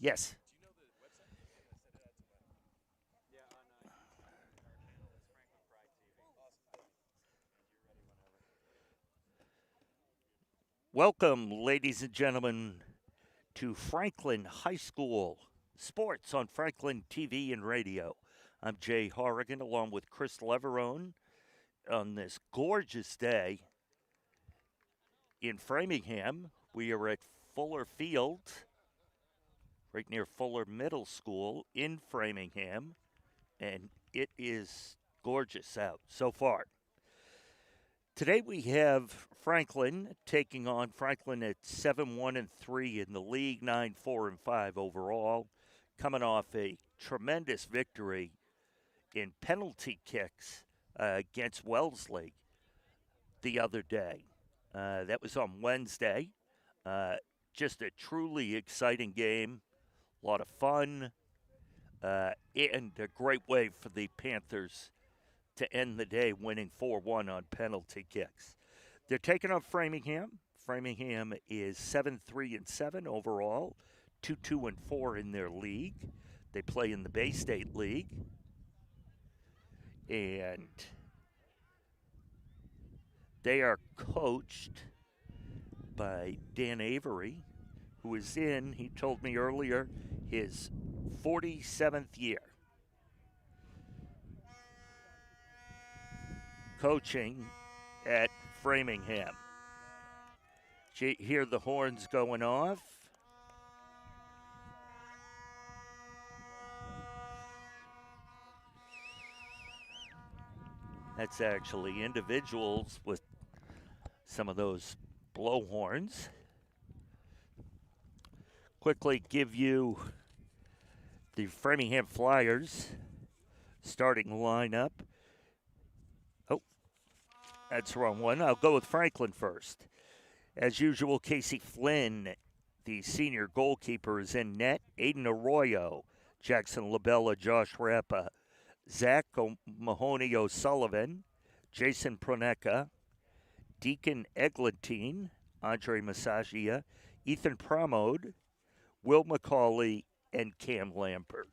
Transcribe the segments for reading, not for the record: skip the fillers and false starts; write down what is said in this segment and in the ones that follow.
Yes. Welcome, ladies and gentlemen, to Franklin High School Sports on Franklin TV and Radio. I'm Jay Horrigan along with Chris Leverone on this gorgeous day in Framingham. We are at Fuller Field, right near Fuller Middle School in Framingham, and it is gorgeous out so far. Today we have Franklin taking on Franklin at 7-1-3 in the league, 9-4-5 overall, coming off a tremendous victory in penalty kicks against Wellesley the other day. That was on Wednesday. Uh, just a truly exciting game, a lot of fun, and a great way for the Panthers to end the day winning 4-1 on penalty kicks. They're taking on Framingham. Framingham is 7-3-7 overall, 2-2-4 in their league. They play in the Bay State League. And they are coached by Dan Avery, who is in, he told me earlier, his 47th year coaching at Framingham. Hear the horns going off. That's actually individuals with some of those blow horns. Quickly give you the Framingham Flyers starting lineup. Oh, that's the wrong one. I'll go with Franklin first. As usual, Casey Flynn, the senior goalkeeper, is in net. Aiden Arroyo, Jackson Labella, Josh Rappa, Zach Mahoney O'Sullivan, Jason Proneka, Deacon Eglantine, Andre Massagia, Ethan Pramode, Will McCauley, and Cam Lambert.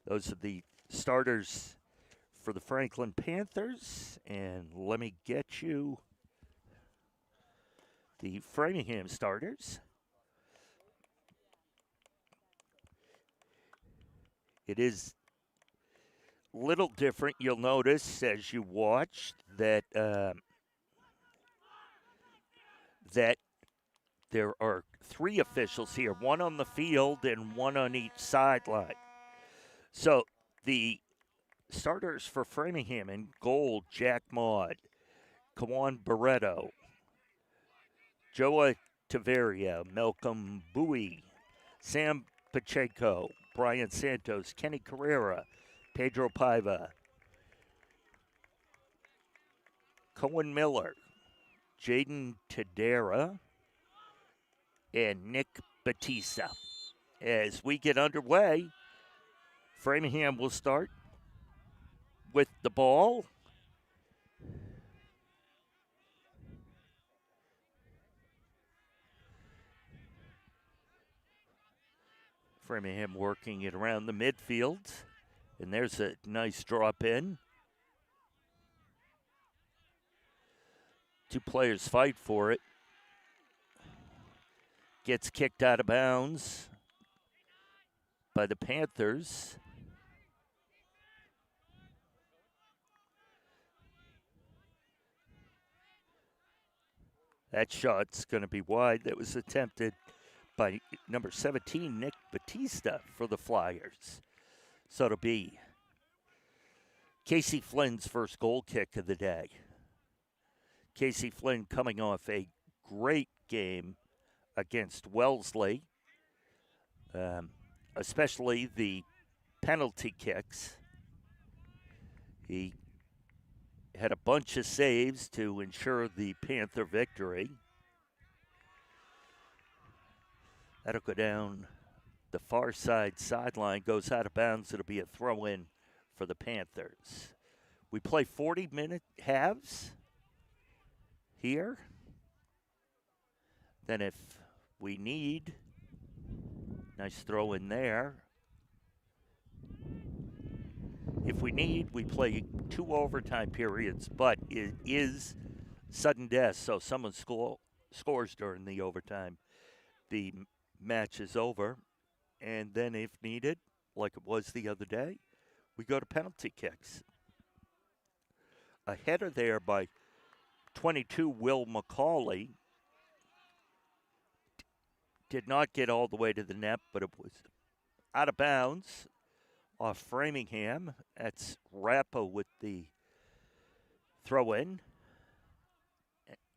Those are the starters for the Franklin Panthers. And let me get you the Framingham starters. It is a little different. You'll notice as you watch that there are three officials here, one on the field and one on each sideline. So the starters for Framingham in goal, Jack Maud, Kawan Barreto, Joa Taveria, Malcolm Bowie, Sam Pacheco, Brian Santos, Kenny Carrera, Pedro Paiva, Cohen Miller, Jaden Tadera, and Nick Batista. As we get underway, Framingham will start with the ball. Framingham working it around the midfield. And there's a nice drop in. Two players fight for it. Gets kicked out of bounds by the Panthers. That shot's going to be wide. That was attempted by number 17, Nick Batista, for the Flyers. So it'll be Casey Flynn's first goal kick of the day. Casey Flynn coming off a great game against Wellesley, especially the penalty kicks. He had a bunch of saves to ensure the Panther victory. That'll go down the far side sideline, goes out of bounds. It'll be a throw in for the Panthers. We play 40-minute halves here. Then if we need, Nice throw in there. If we need, we play 2 overtime periods, but it is sudden death, so someone scores during the overtime. The match is over, and then if needed, like it was the other day, we go to penalty kicks. A header there by 22 Will McCauley. Did not get all the way to the net, but it was out of bounds off Framingham. That's Rappa with the throw in.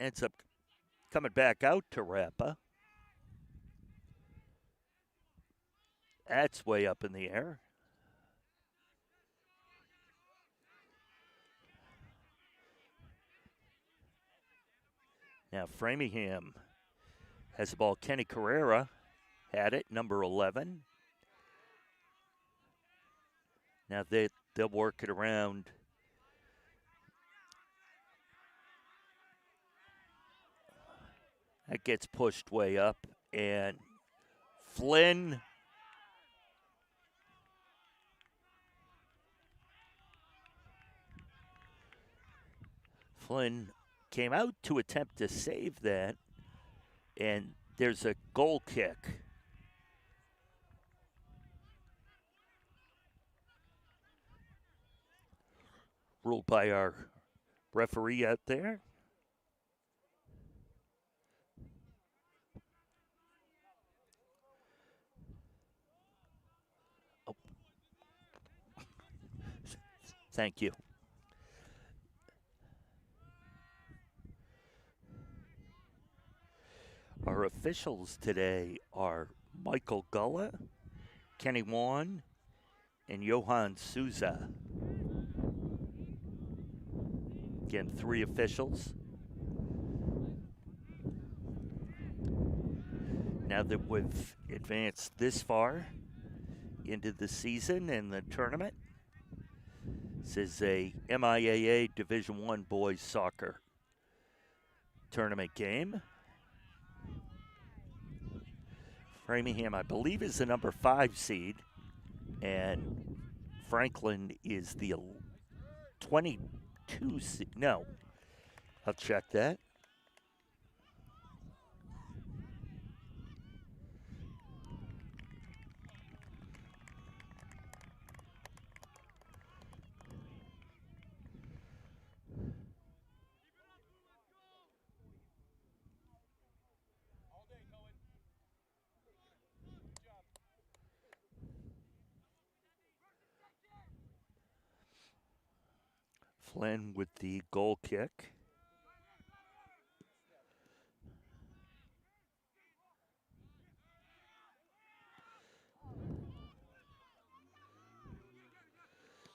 Ends up coming back out to Rappa. That's way up in the air. Now Framingham has the ball. Kenny Carrera had it, number 11. Now they'll work it around. That gets pushed way up, and Flynn came out to attempt to save that, and there's a goal kick. Ruled by our referee out there. Oh. Thank you. Our officials today are Michael Gulla, Kenny Wan, and Johan Souza. Again, 3 officials. Now that we've advanced this far into the season and the tournament, this is a MIAA Division I boys soccer tournament game. Framingham, I believe, is the number 5 seed, and Franklin is the 22 seed. No, I'll check that. Flynn with the goal kick.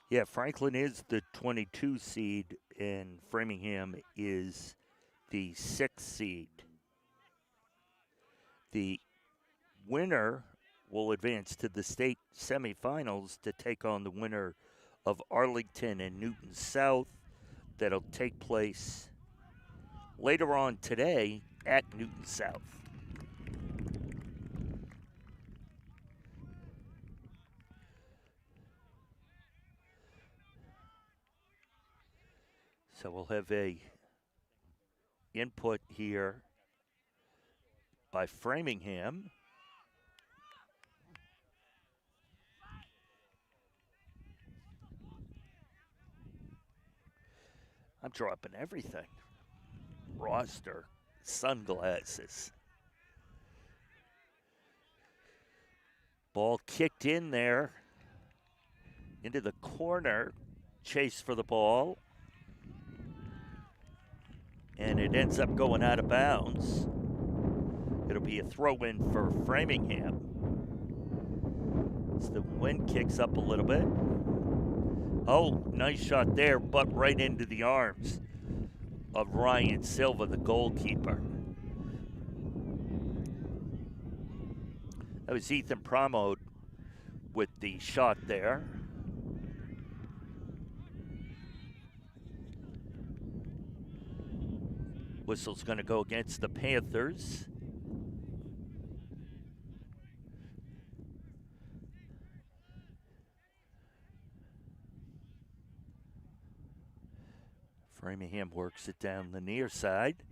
Yeah, Franklin is the 22 seed, and Framingham is the 6th seed. The winner will advance to the state semifinals to take on the winner of Arlington and Newton South. That'll take place later on today at Newton South. So we'll have a input here by Framingham. I'm dropping everything. Roster, sunglasses. Ball kicked in there into the corner. Chase for the ball. And it ends up going out of bounds. It'll be a throw-in for Framingham. So the wind kicks up a little bit. Oh, nice shot there, but right into the arms of Ryan Silva, the goalkeeper. That was Ethan Pramod with the shot there. Whistle's going to go against the Panthers. Framingham works it down the near side.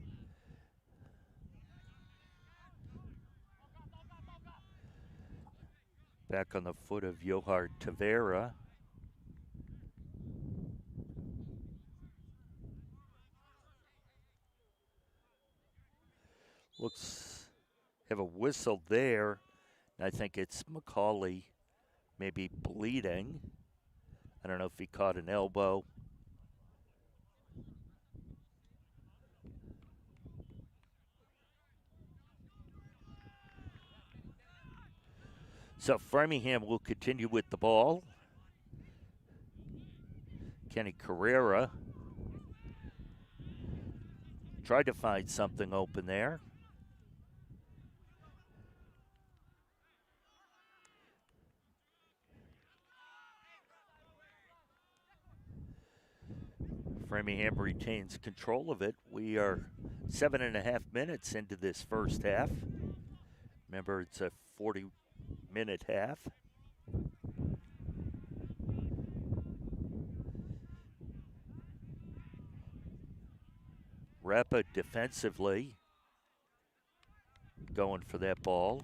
Back on the foot of Johar Tavera. Looks, have a whistle there. I think it's McCauley maybe bleeding. I don't know if he caught an elbow. So Framingham will continue with the ball. Kenny Carrera tried to find something open there. Framingham retains control of it. We are 7.5 minutes into this first half. Remember, it's a 40-minute half. Rappa defensively going for that ball.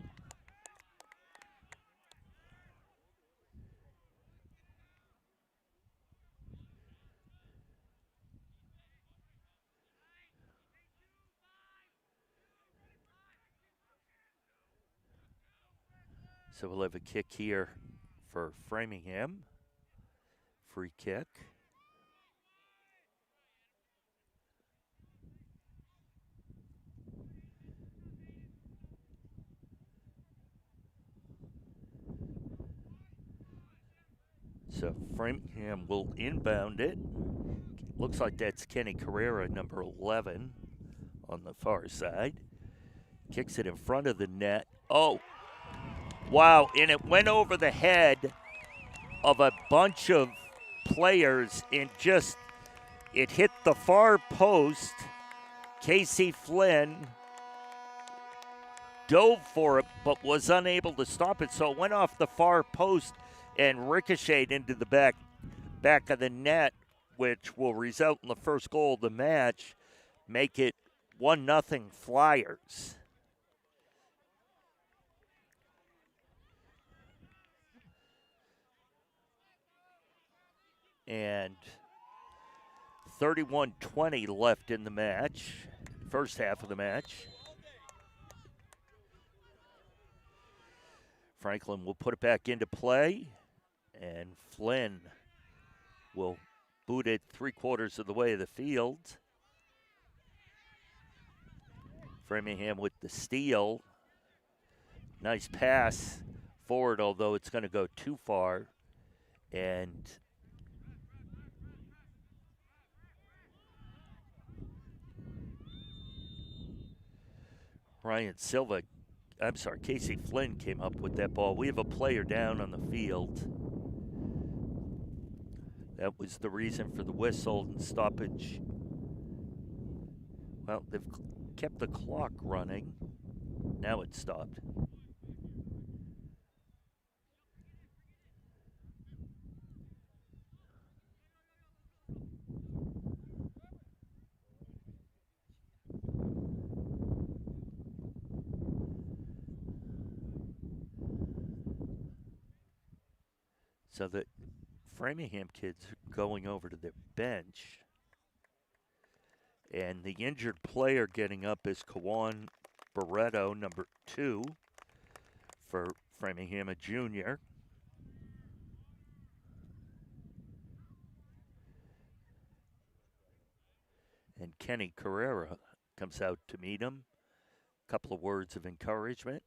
So we'll have a kick here for Framingham. Free kick. So Framingham will inbound it. Looks like that's Kenny Carrera, number 11, on the far side. Kicks it in front of the net. Oh, wow, and it went over the head of a bunch of players and just, it hit the far post. Casey Flynn dove for it but was unable to stop it, so it went off the far post and ricocheted into the back of the net, which will result in the first goal of the match, make it 1-0 Flyers. And 31-20 left in the match, first half of the match. Franklin will put it back into play, and Flynn will boot it 3/4 of the way of the field. Framingham with the steal. Nice pass forward, although it's going to go too far. And Casey Flynn came up with that ball. We have a player down on the field. That was the reason for the whistle and stoppage. Well, they've kept the clock running. Now it's stopped. So the Framingham kids are going over to their bench. And the injured player getting up is Kawan Barreto, number 2 for Framingham, a junior. And Kenny Carrera comes out to meet him. A couple of words of encouragement.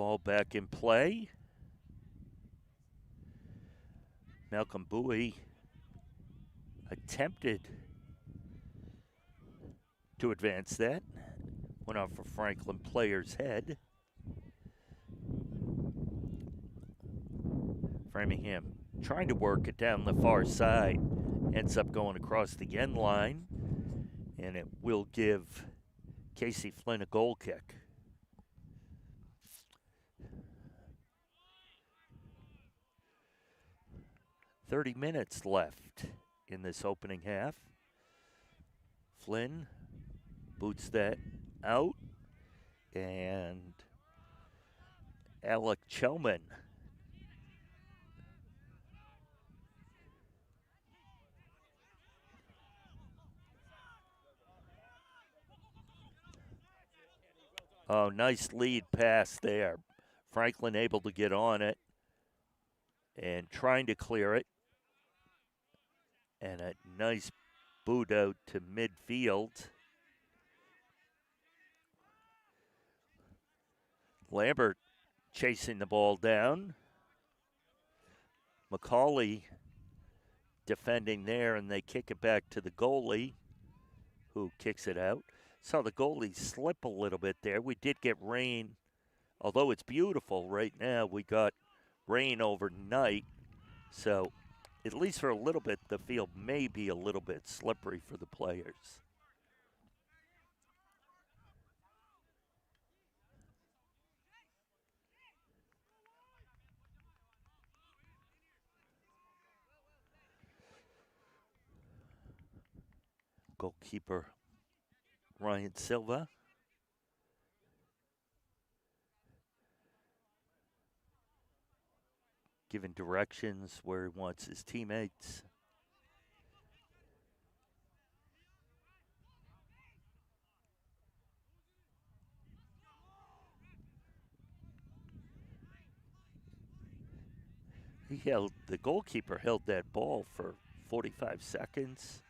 Ball back in play. Malcolm Bowie attempted to advance that. Went off for Franklin player's head. Framingham trying to work it down the far side. Ends up going across the end line. And it will give Casey Flynn a goal kick. "30 minutes left in this opening half. Flynn boots that out, and Alec Chelman oh, nice lead pass there. Franklin able to get on it and trying to clear it. And a nice boot out to midfield. Lambert chasing the ball down. McCauley defending there, and they kick it back to the goalie, who kicks it out. Saw the goalie slip a little bit there. We did get rain, although it's beautiful right now. We got rain overnight, so at least for a little bit, the field may be a little bit slippery for the players. Goalkeeper Ryan Silva. Giving directions where he wants his teammates. The goalkeeper held that ball for 45 seconds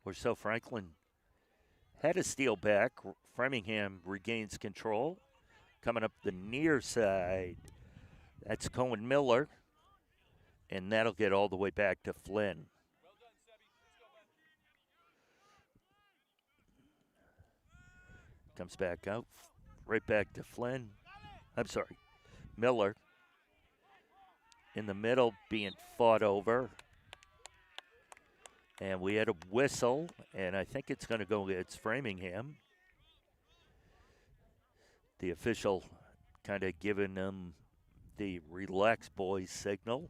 or so. Franklin had a steal back. Framingham regains control. Coming up the near side, that's Cohen Miller. And that'll get all the way back to Flynn. Comes back out, right back to Flynn. I'm sorry, Miller. In the middle, being fought over. And we had a whistle, and I think it's going to go against Framingham. The official kind of giving them the relax boys signal.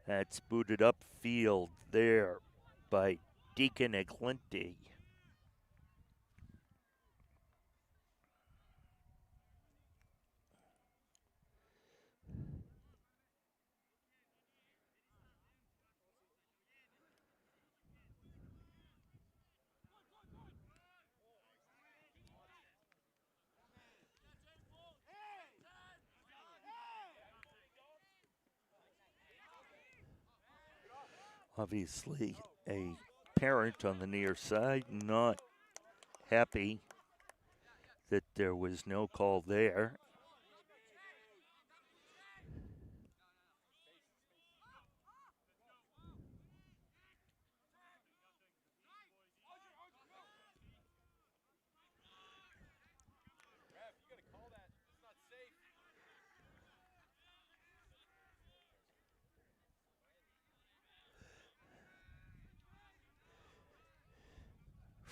That's booted upfield there by Deacon Eglinty. Obviously, a parent on the near side not happy that there was no call there.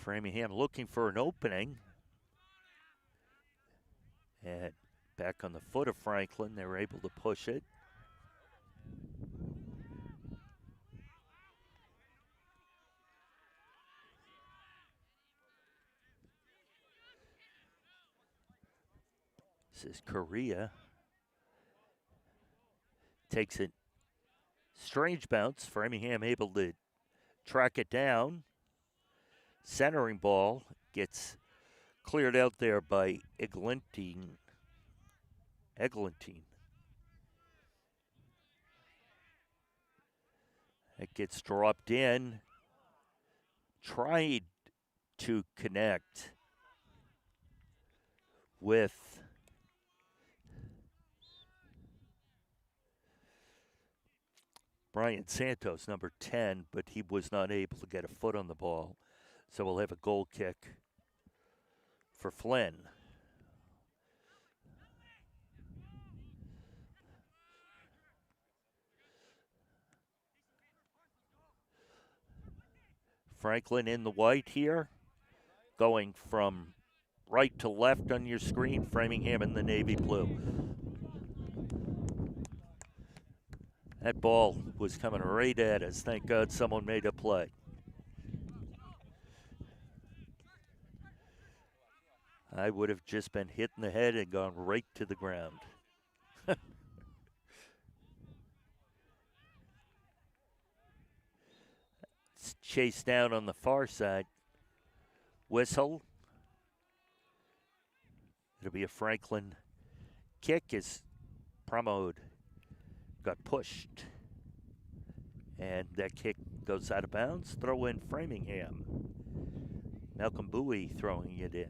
Framingham looking for an opening. And back on the foot of Franklin, they were able to push it. This is Correa. Takes it. Strange bounce. Framingham able to track it down. Centering ball gets cleared out there by Eglantine. It gets dropped in. Tried to connect. with Brian Santos, number 10, but he was not able to get a foot on the ball. So we'll have a goal kick for Flynn. Franklin in the white here, going from right to left on your screen, Framingham in the navy blue. That ball was coming right at us. Thank God someone made a play. I would have just been hit in the head and gone right to the ground. It's chased down on the far side. Whistle. It'll be a Franklin kick as Pramod got pushed. And that kick goes out of bounds. Throw in Framingham. Malcolm Bowie throwing it in.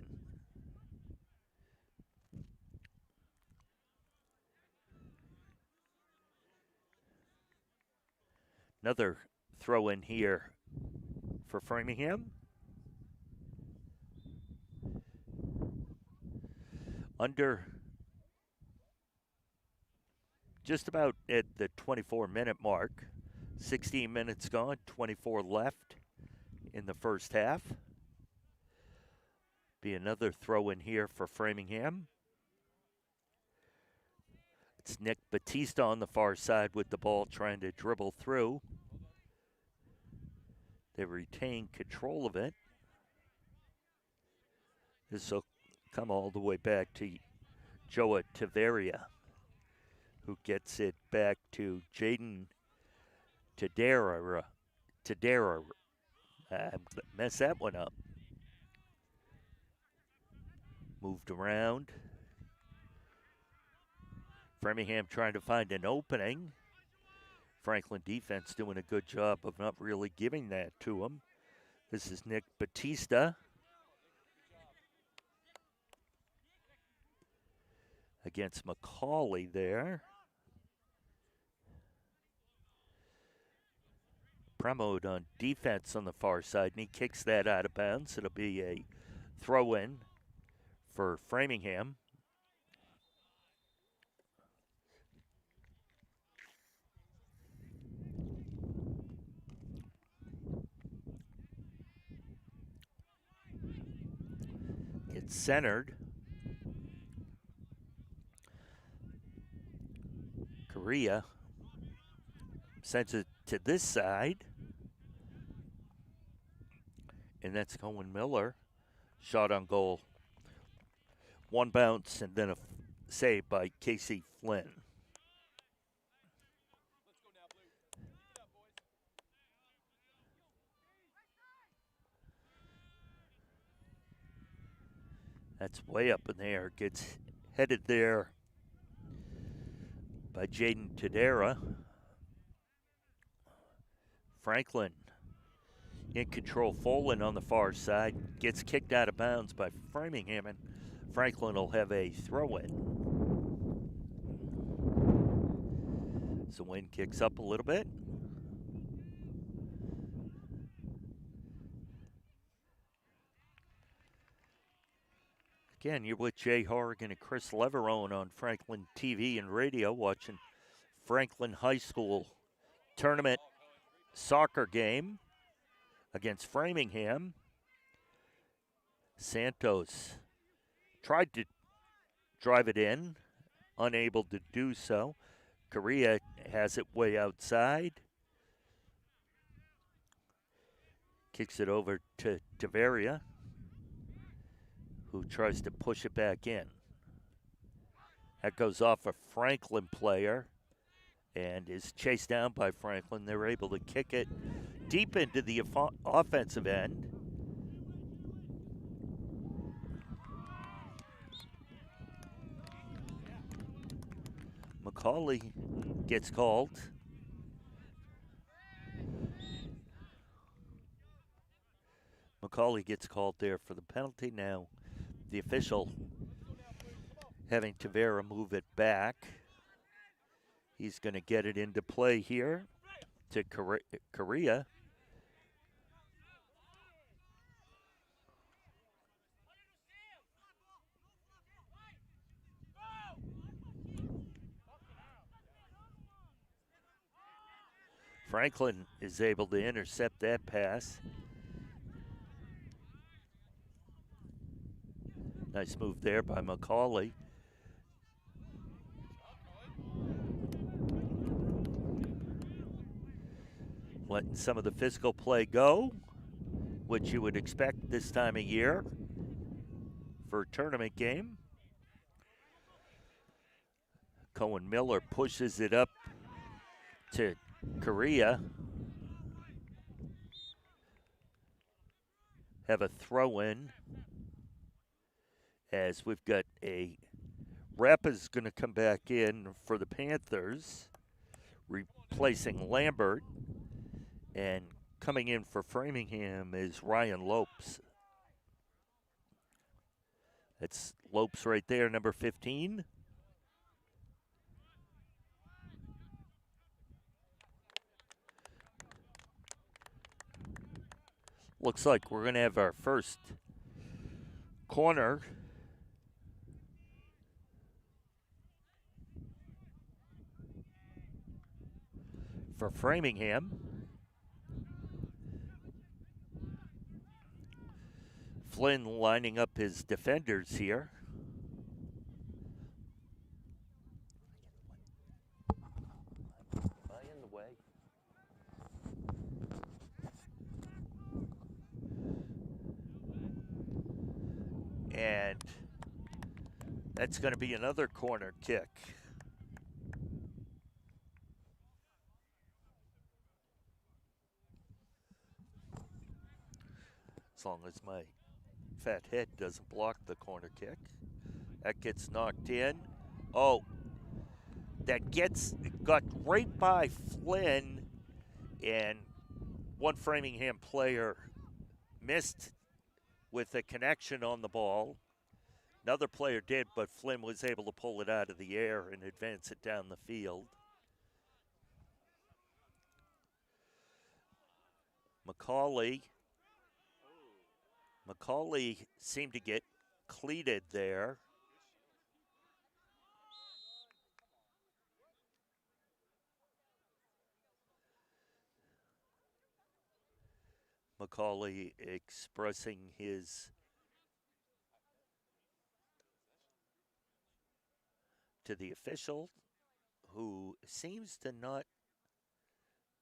Another throw in here for Framingham. Under just about at the 24-minute mark. 16 minutes gone, 24 left in the first half. Be another throw in here for Framingham. It's Nick Batista on the far side with the ball trying to dribble through. They retain control of it. This will come all the way back to Joa Taveria, who gets it back to Jaden Tadera. I messed that one up. Moved around. Framingham trying to find an opening. Franklin defense doing a good job of not really giving that to him. This is Nick Batista against McCauley there. Pramod on defense on the far side, and he kicks that out of bounds. It'll be a throw-in for Framingham. It's centered. Correa sends it to this side. And that's Cohen Miller. Shot on goal. One bounce and then a save by Casey Flynn. That's way up in the air. Gets headed there by Jaden Tadera. Franklin in control. Folan on the far side. Gets kicked out of bounds by Framingham, and Franklin will have a throw-in. So wind kicks up a little bit. Again, you're with Jay Horrigan and Chris Leverone on Franklin TV and radio, watching Franklin High School tournament soccer game against Framingham. Santos tried to drive it in, unable to do so. Correa has it way outside. Kicks it over to Taveria, who tries to push it back in. That goes off a Franklin player and is chased down by Franklin. They're able to kick it deep into the offensive end. McCauley gets called. McCauley gets called there for the penalty. Now the official having Tavera move it back. He's going to get it into play here to Correa. Franklin is able to intercept that pass. Nice move there by McCauley. Letting some of the physical play go, which you would expect this time of year for a tournament game. Cohen Miller pushes it up to Correa. Have a throw in as we've got a Rappa's going to come back in for the Panthers, replacing Lambert, and coming in for Framingham is Ryan Lopes. That's Lopes right there, number 15. Looks like we're going to have our first corner. For Framingham. Flynn lining up his defenders here. And that's going to be another corner kick. As long as my fat head doesn't block the corner kick. That gets knocked in. Oh, that got right by Flynn, and one Framingham player missed with a connection on the ball. Another player did, but Flynn was able to pull it out of the air and advance it down the field. McCauley seemed to get cleated there. McCauley expressing his to the official, who seems to not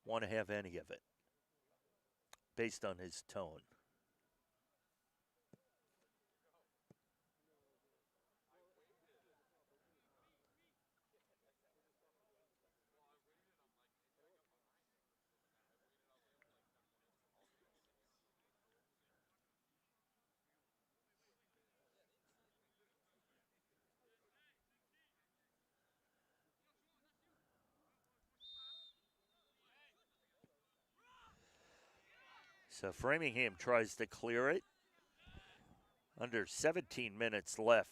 want to have any of it based on his tone. So Framingham tries to clear it. Under 17 minutes left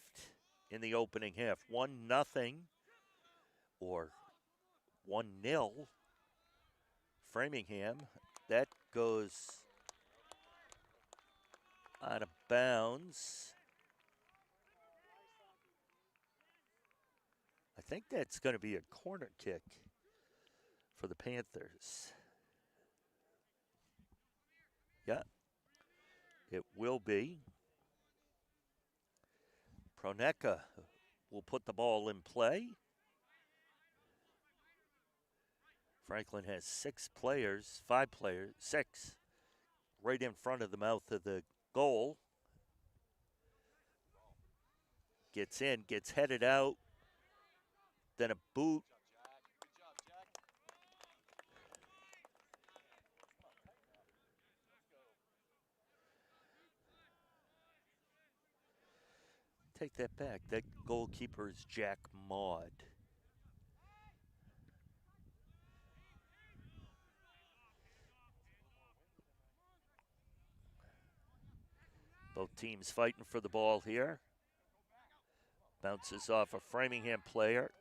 in the opening half. 1-0 or 1-0 Framingham. That goes out of bounds. I think that's going to be a corner kick for the Panthers. Yeah, it will be. Proneka will put the ball in play. Franklin has 6 players, 5 players, 6, right in front of the mouth of the goal. Gets in, gets headed out, then a boot. Take that back. That goalkeeper is Jack Maud. Both teams fighting for the ball here. Bounces off a Framingham player.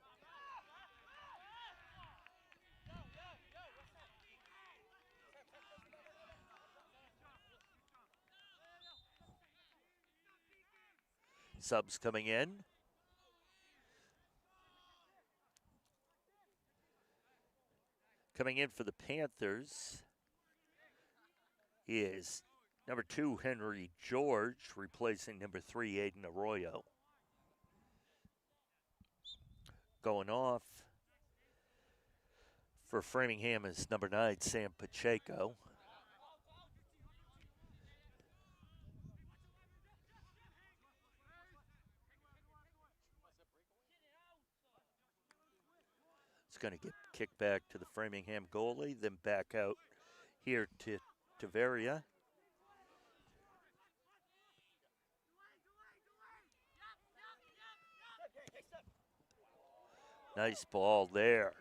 Subs coming in. Coming in for the Panthers is number 2, Henry George, replacing number 3, Aiden Arroyo. Going off for Framingham is number 9, Sam Pacheco. It's going to get kicked back to the Framingham goalie, then back out here to Taveria. Nice ball there.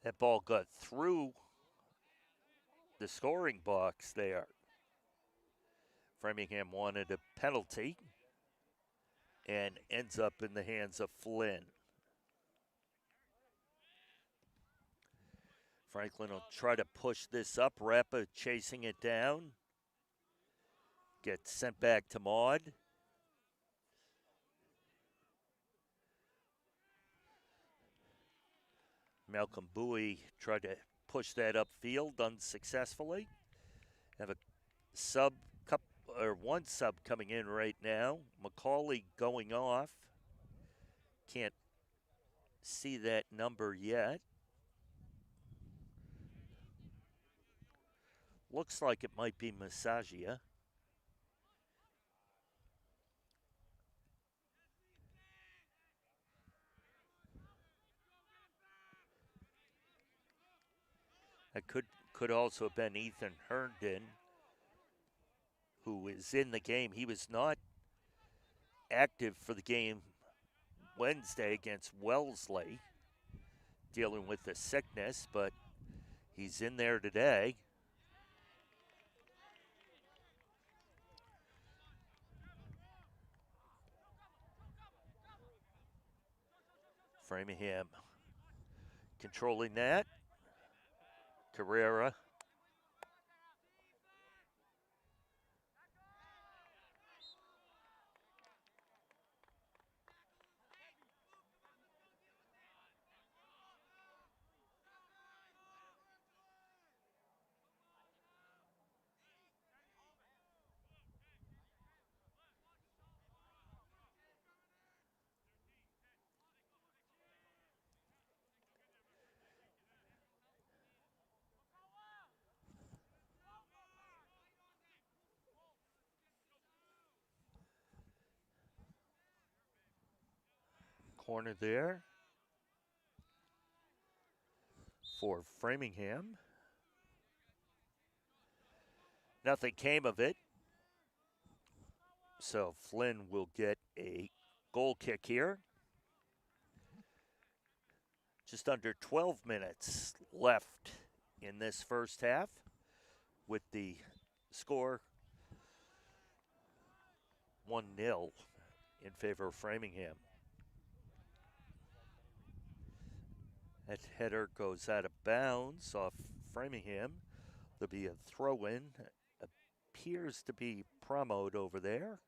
That ball got through the scoring box there. Framingham wanted a penalty and ends up in the hands of Flynn. Franklin will try to push this up. Rappa chasing it down. Gets sent back to Maud. Malcolm Bowie tried to push that upfield unsuccessfully. Have a one sub coming in right now. McCauley going off. Can't see that number yet. Looks like it might be Massagia. It could also have been Ethan Herndon, who is in the game. He was not active for the game Wednesday against Wellesley, dealing with the sickness, but he's in there today. Framingham controlling that. Carrera. Corner there for Framingham. Nothing came of it. So Flynn will get a goal kick here. Just under 12 minutes left in this first half with the score 1-0 in favor of Framingham. That header goes out of bounds off Framingham. There'll be a throw-in. Appears to be Pramod over there.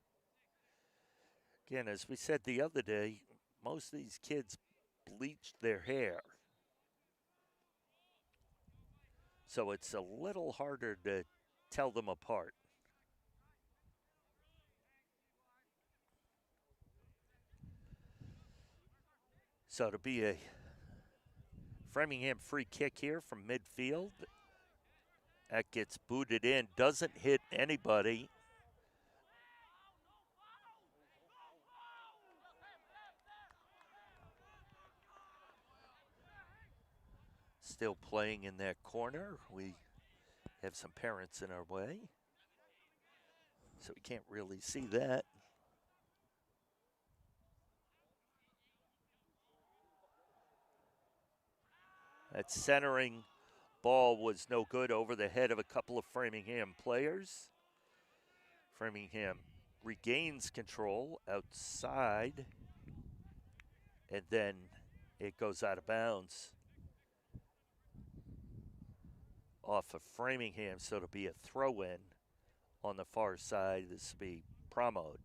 Again, as we said the other day, most of these kids bleached their hair. So it's a little harder to tell them apart. So to be a Framingham free kick here from midfield. That gets booted in, doesn't hit anybody. Still playing in that corner. We have some parents in our way, so we can't really see that. That's centering ball was no good, over the head of a couple of Framingham players. Framingham regains control outside, and then it goes out of bounds off of Framingham, so it'll be a throw-in on the far side. This will be Pramod.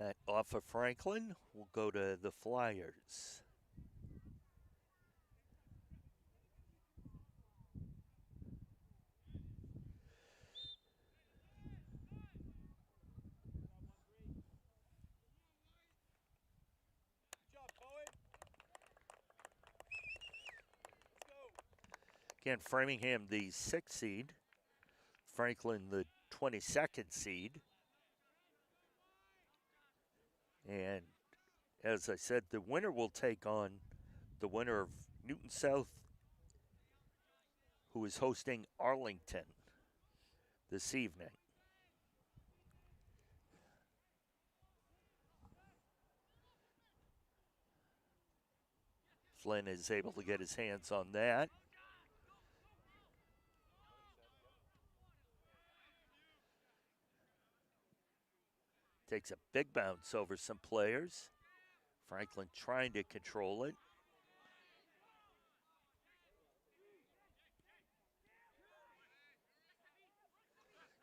That off of Franklin will go to the Flyers. Again, Framingham the 6th seed, Franklin the 22nd seed. And as I said, the winner will take on the winner of Newton South, who is hosting Arlington this evening. Flynn is able to get his hands on that. Takes a big bounce over some players. Franklin trying to control it.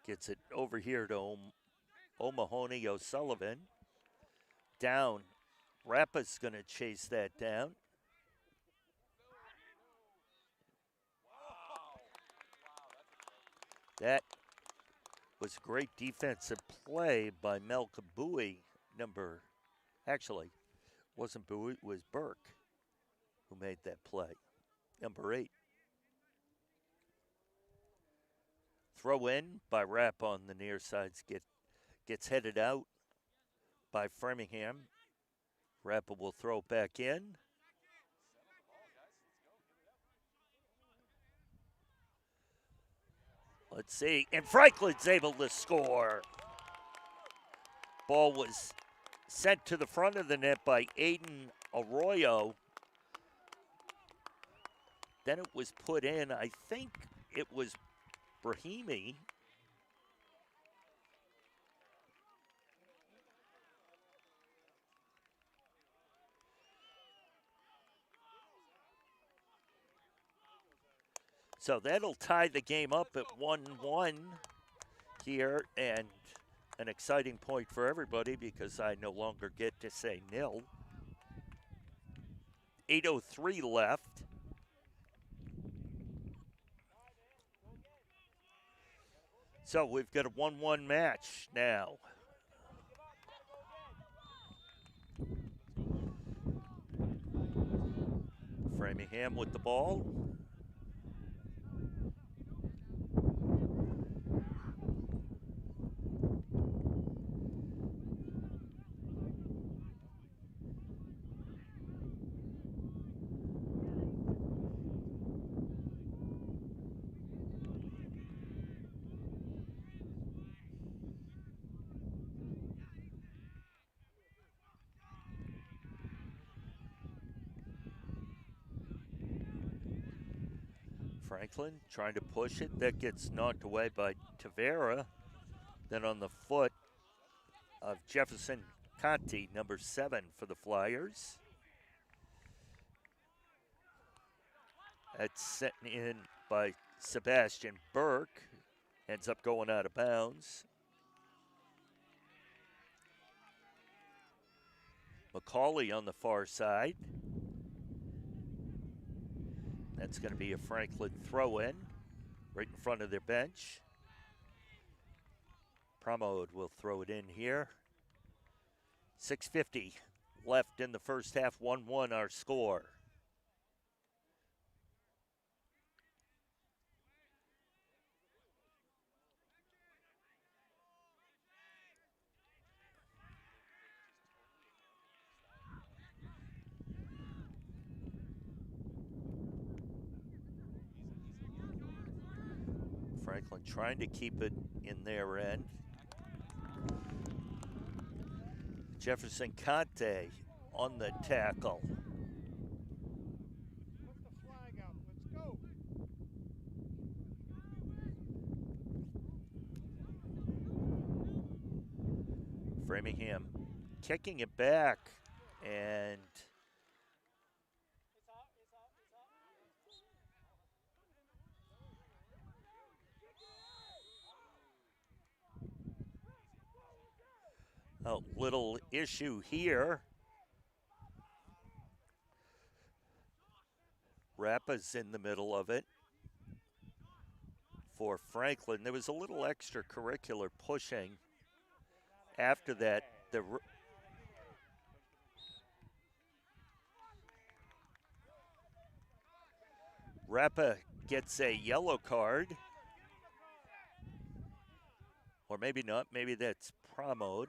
Gets it over here to O'Mahony O'Sullivan. Down. Rappa's going to chase that down. That was great defensive play by Mel Kabui, wasn't Bowie, it was Burke who made that play, number 8. Throw in by Rapp on the near sides, gets headed out by Framingham. Rappa will throw back in. Let's see, and Franklin's able to score. Ball was sent to the front of the net by Aiden Arroyo. Then it was put in, I think it was Brahimi. So that'll tie the game up at 1-1 here, and an exciting point for everybody because I no longer get to say nil. 8:03 left. So we've got a 1-1 match now. Framingham with the ball. Franklin trying to push it. That gets knocked away by Tavera. Then on the foot of Jefferson Conti, number 7 for the Flyers. That's sent in by Sebastian Burke. Ends up going out of bounds. McCauley on the far side. That's going to be a Franklin throw-in right in front of their bench. Pramod will throw it in here. 6:50 left in the first half, 1-1 our score. Franklin trying to keep it in their end. Jefferson Conte on the tackle. Put the flag up. Let's go. Framingham kicking it back, and a little issue here. Rappa's in the middle of it for Franklin. There was a little extracurricular pushing after that. Rappa gets a yellow card. Or maybe not. Maybe that's Pramod.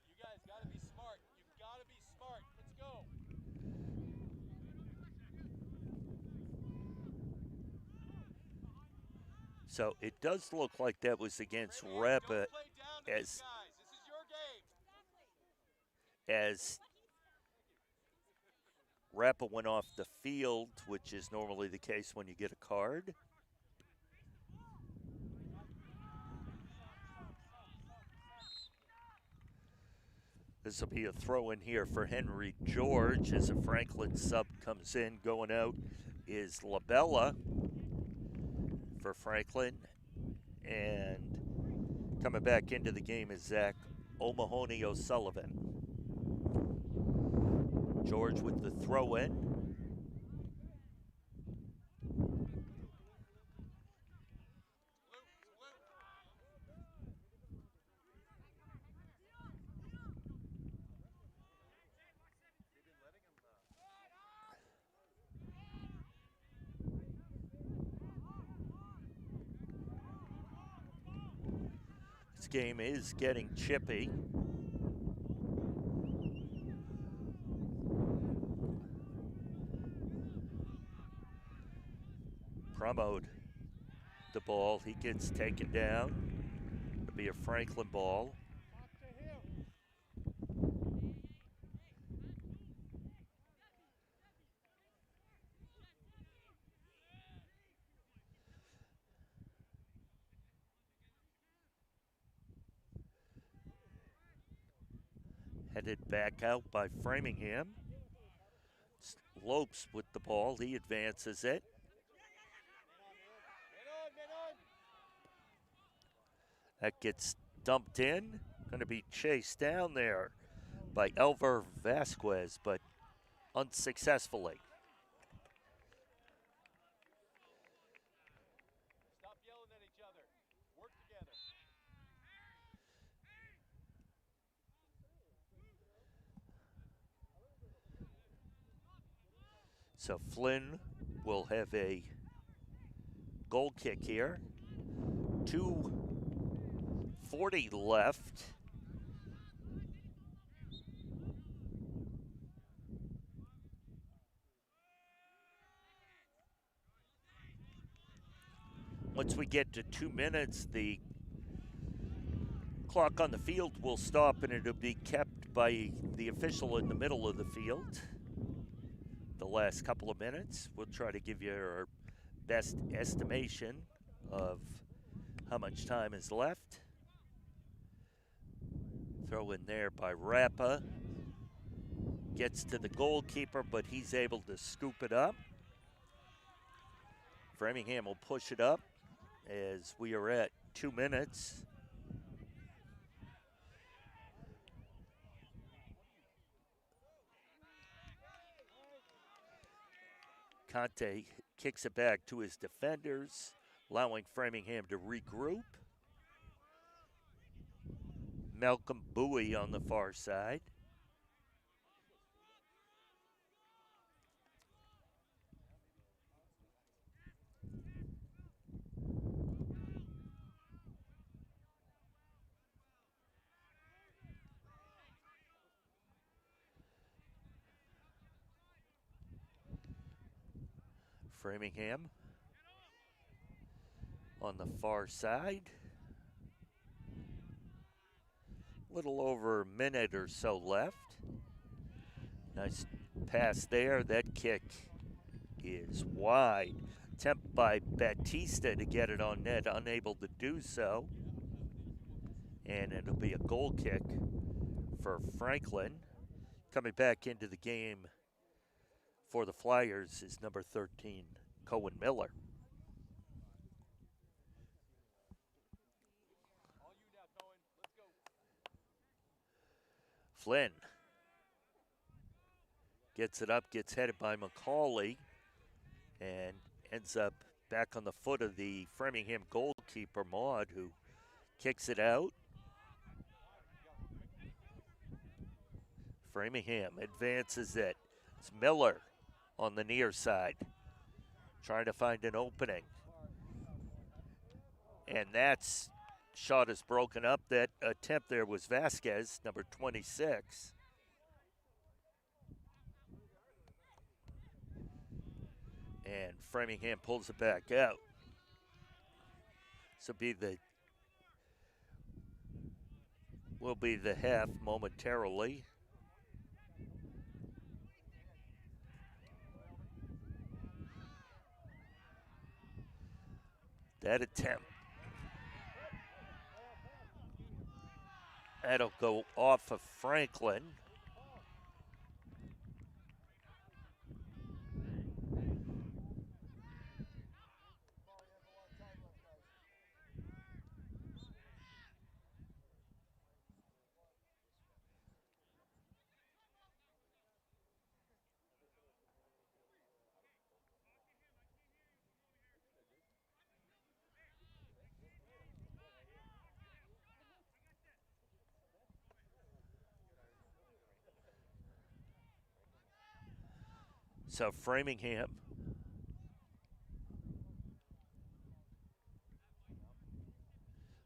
You guys got to be smart. You've got to be smart. Let's go. So it does look like that was against Rappa as Rappa went off the field, which is normally the case when you get a card. This will be a throw in here for Henry George as a Franklin sub comes in. Going out is Labella for Franklin. And coming back into the game is Zach O'Mahony O'Sullivan. George with the throw in. This game is getting chippy. Pramod the ball. He gets taken down. It'll be a Franklin ball. Headed back out by Framingham. Lopes with the ball. He advances it. That gets dumped in. Going to be chased down there by Elver Vasquez, but unsuccessfully. Stop yelling at each other. Work together. So Flynn will have a goal kick here. 2:40 left. Once we get to 2 minutes, the clock on the field will stop and it'll be kept by the official in the middle of the field. The last couple of minutes, we'll try to give you our best estimation of how much time is left. Throw in there by Rappa. Gets to the goalkeeper, but he's able to scoop it up. Framingham will push it up as we are at 2 minutes. Conte kicks it back to his defenders, allowing Framingham to regroup. Malcolm Bowie on the far side. Framingham on the far side. Little over a minute or so left. Nice pass there. That kick is wide. Attempt by Batista to get it on net, unable to do so. And it'll be a goal kick for Franklin. Coming back into the game for the Flyers is number 13, Cohen Miller. All you now, Cohen. Let's go. Flynn gets it up, gets headed by McCauley, and ends up back on the foot of the Framingham goalkeeper, Maud, who kicks it out. Framingham advances it. It's Miller on the near side, trying to find an opening. And that's shot is broken up. That attempt there was Vasquez, number 26. And Framingham pulls it back out. So will be the half momentarily. That attempt, that'll go off of Franklin. So Framingham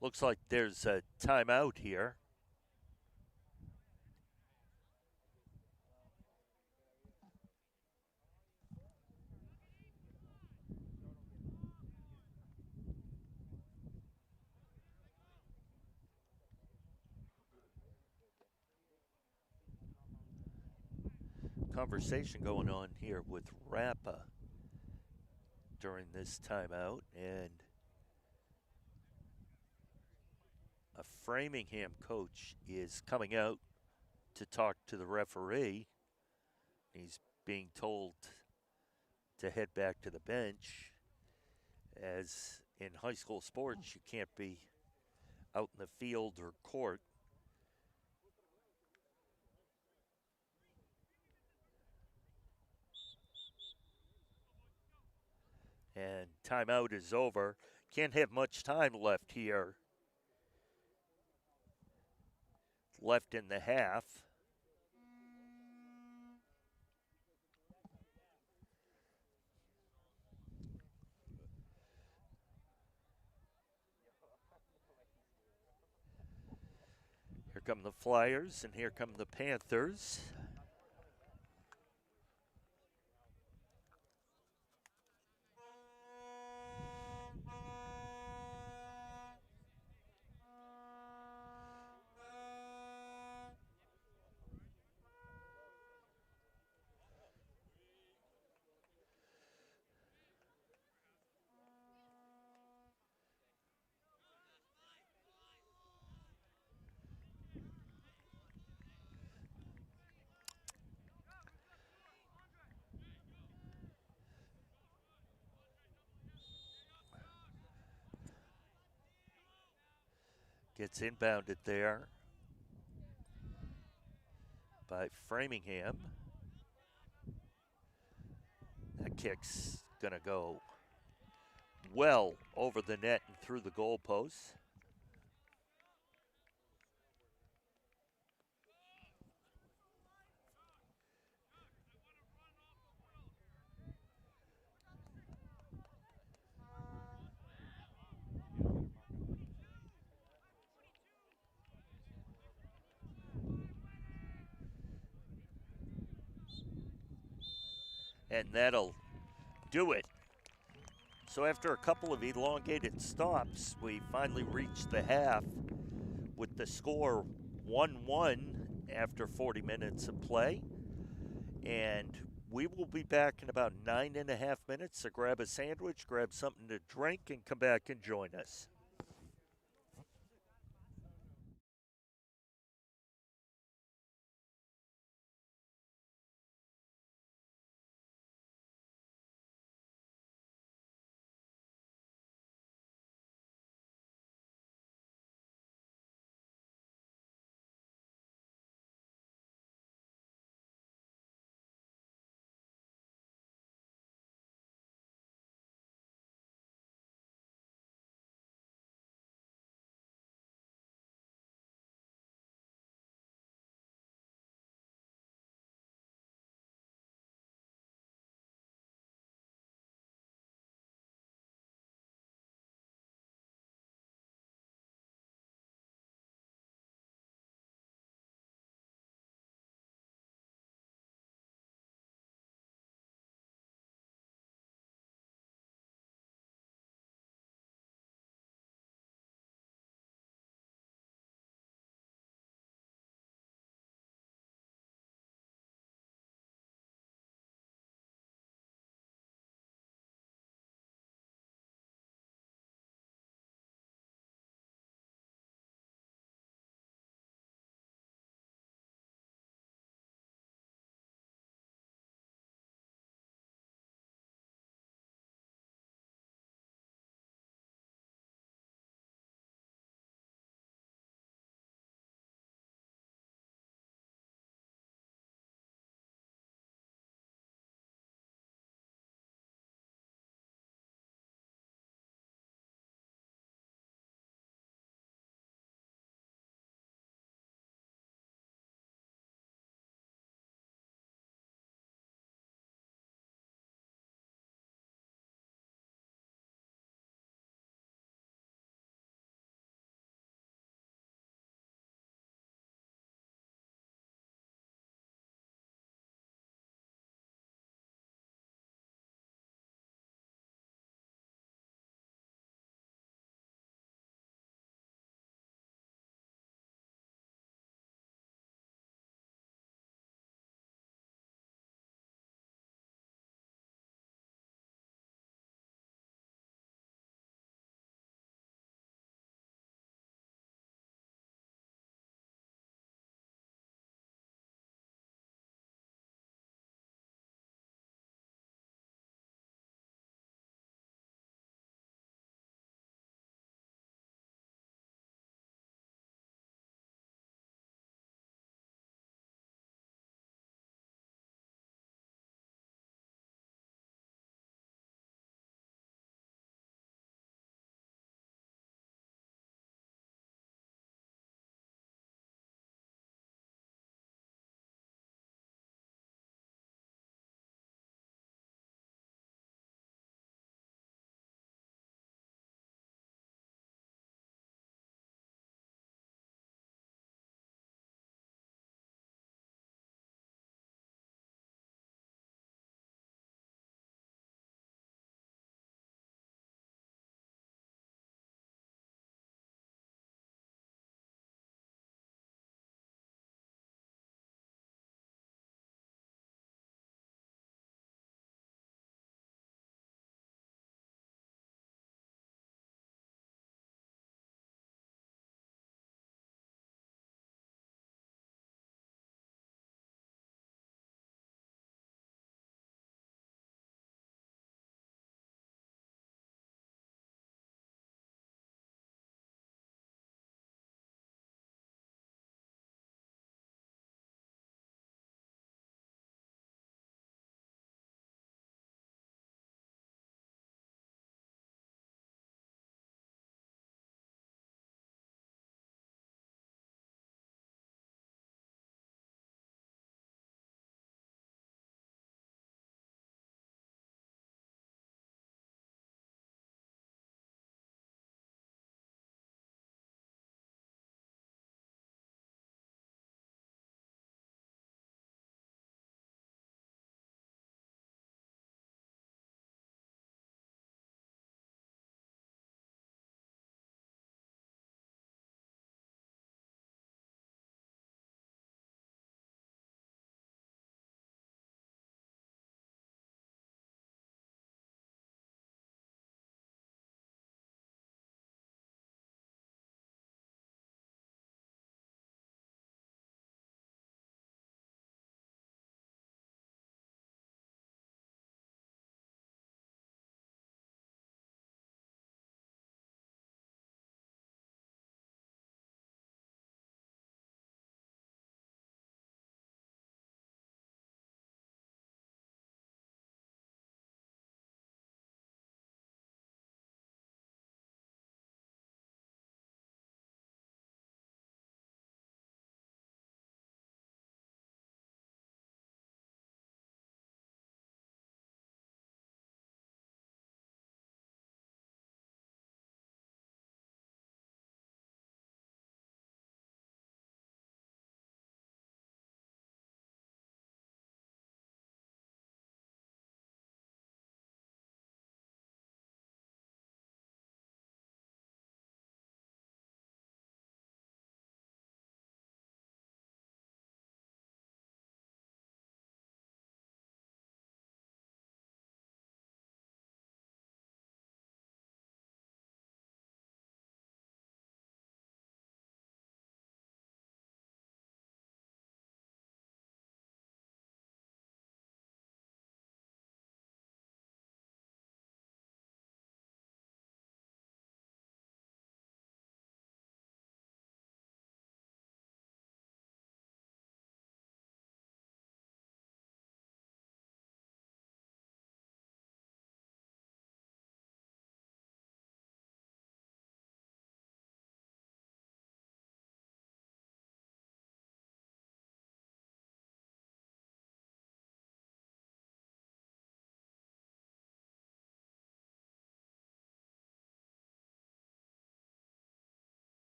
looks like there's a timeout here. Conversation going on here with Rappa during this timeout, and a Framingham coach is coming out to talk to the referee. He's being told to head back to the bench, as in high school sports you can't be out in the field or court. And timeout is over. Can't have much time left here. Left in the half. Here come the Flyers, and here come the Panthers. Gets inbounded there by Framingham. That kick's gonna go well over the net and through the goalposts. And that'll do it So after a couple of elongated stops, we finally reached the half with the score 1-1 after 40 minutes of play. And we will be back in about 9.5 minutes. So grab a sandwich, grab something to drink, and come back and join us.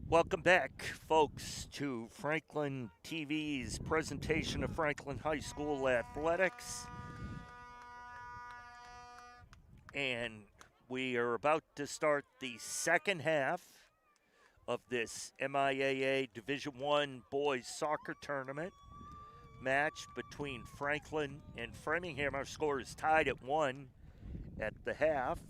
Welcome back, folks, to Franklin TV's presentation of Franklin High School athletics. And we are about to start the second half of this MIAA Division I boys soccer tournament match between Franklin and Framingham. Our score is tied at 1 at the half.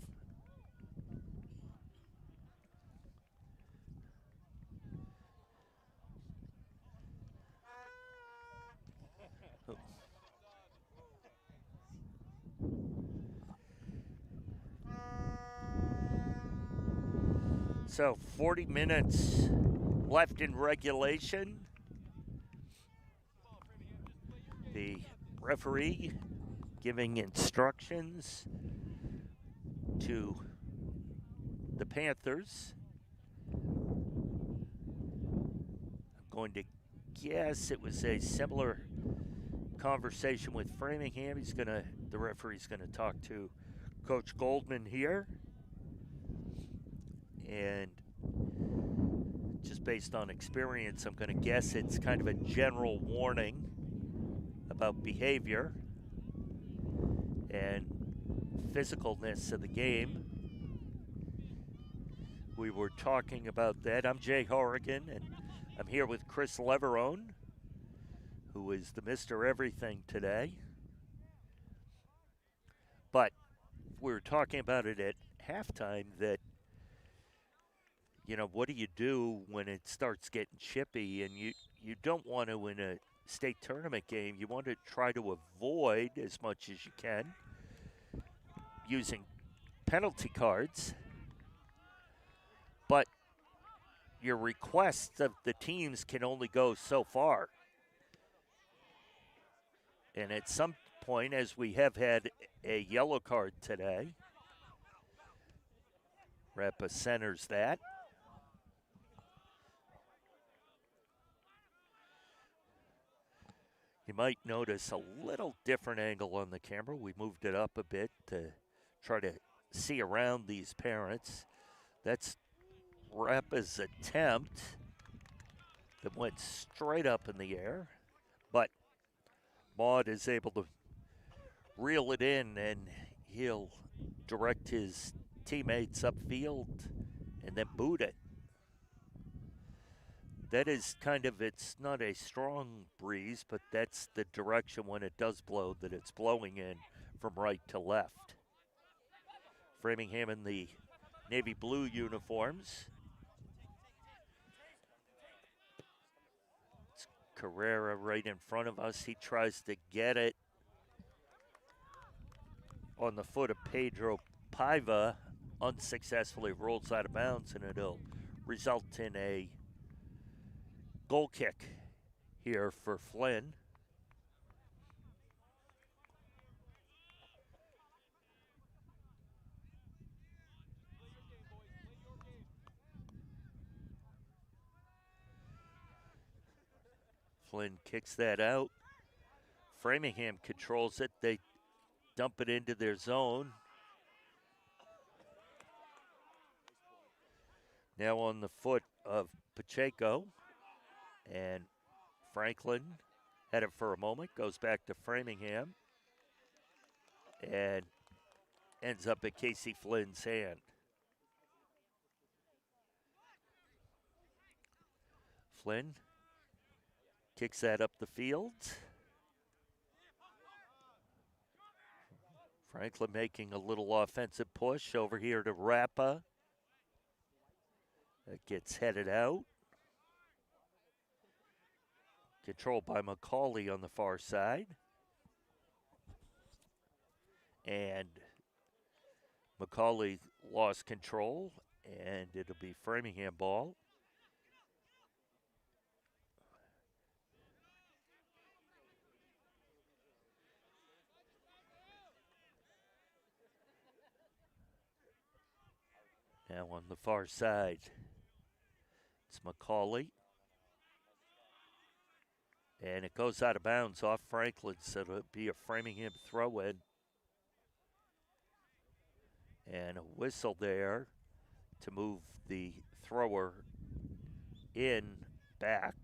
So 40 minutes left in regulation. The referee giving instructions to the Panthers. I'm going to guess it was a similar conversation with Framingham. The referee's gonna talk to Coach Goldman here. And just based on experience, I'm gonna guess it's kind of a general warning about behavior and physicalness of the game. We were talking about that. I'm Jay Horrigan, and I'm here with Chris Leverone, who is the Mr. Everything today. But we were talking about it at halftime that, what do you do when it starts getting chippy? And you don't want to, in a state tournament game, you want to try to avoid as much as you can using penalty cards. But your requests of the teams can only go so far. And at some point, as we have had a yellow card today, Rappa centers that. You might notice a little different angle on the camera. We moved it up a bit to try to see around these parents. That's Rappa's attempt that went straight up in the air, but Maud is able to reel it in, and he'll direct his teammates upfield and then boot it. That is it's not a strong breeze, but that's the direction when it does blow that it's blowing in from right to left. Framingham in the navy blue uniforms. It's Carrera right in front of us. He tries to get it on the foot of Pedro Paiva. Unsuccessfully rolls out of bounds, and it'll result in a goal kick here for Flynn. Flynn kicks that out. Framingham controls it. They dump it into their zone. Now on the foot of Pacheco. And Franklin had it for a moment, goes back to Framingham, and ends up at Casey Flynn's hand. Flynn kicks that up the field. Franklin making a little offensive push over here to Rappa. That gets headed out. Controlled by McCauley on the far side. And McCauley lost control, and it'll be Framingham ball. Now on the far side, it's McCauley. And it goes out of bounds off Franklin, so it'll be a Framingham throw-in. And a whistle there to move the thrower in, back.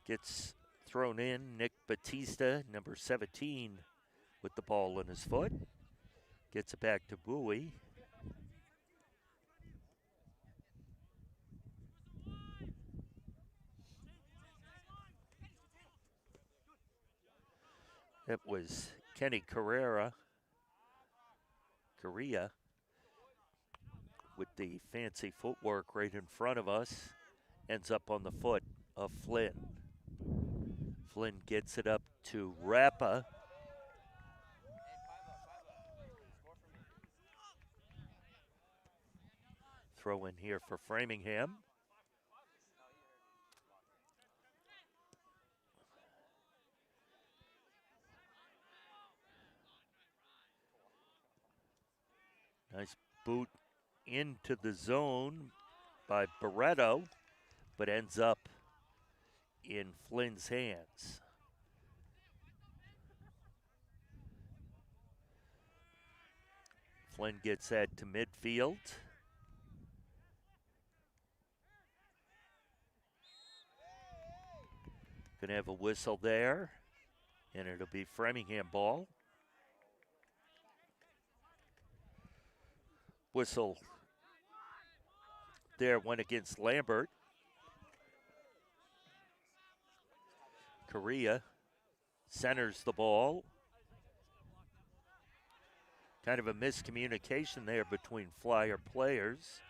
Gets thrown in. Nick Batista, number 17, with the ball in his foot. Gets it back to Bowie. It was Kenny Correa with the fancy footwork right in front of us. Ends up on the foot of Flynn. Flynn gets it up to Rappa. Throw in here for Framingham. Nice boot into the zone by Barreto, but ends up in Flynn's hands. Flynn gets that to midfield. Gonna have a whistle there, and it'll be Framingham ball. Whistle there went against Lambert. Correa centers the ball. Kind of a miscommunication there between Flyer players.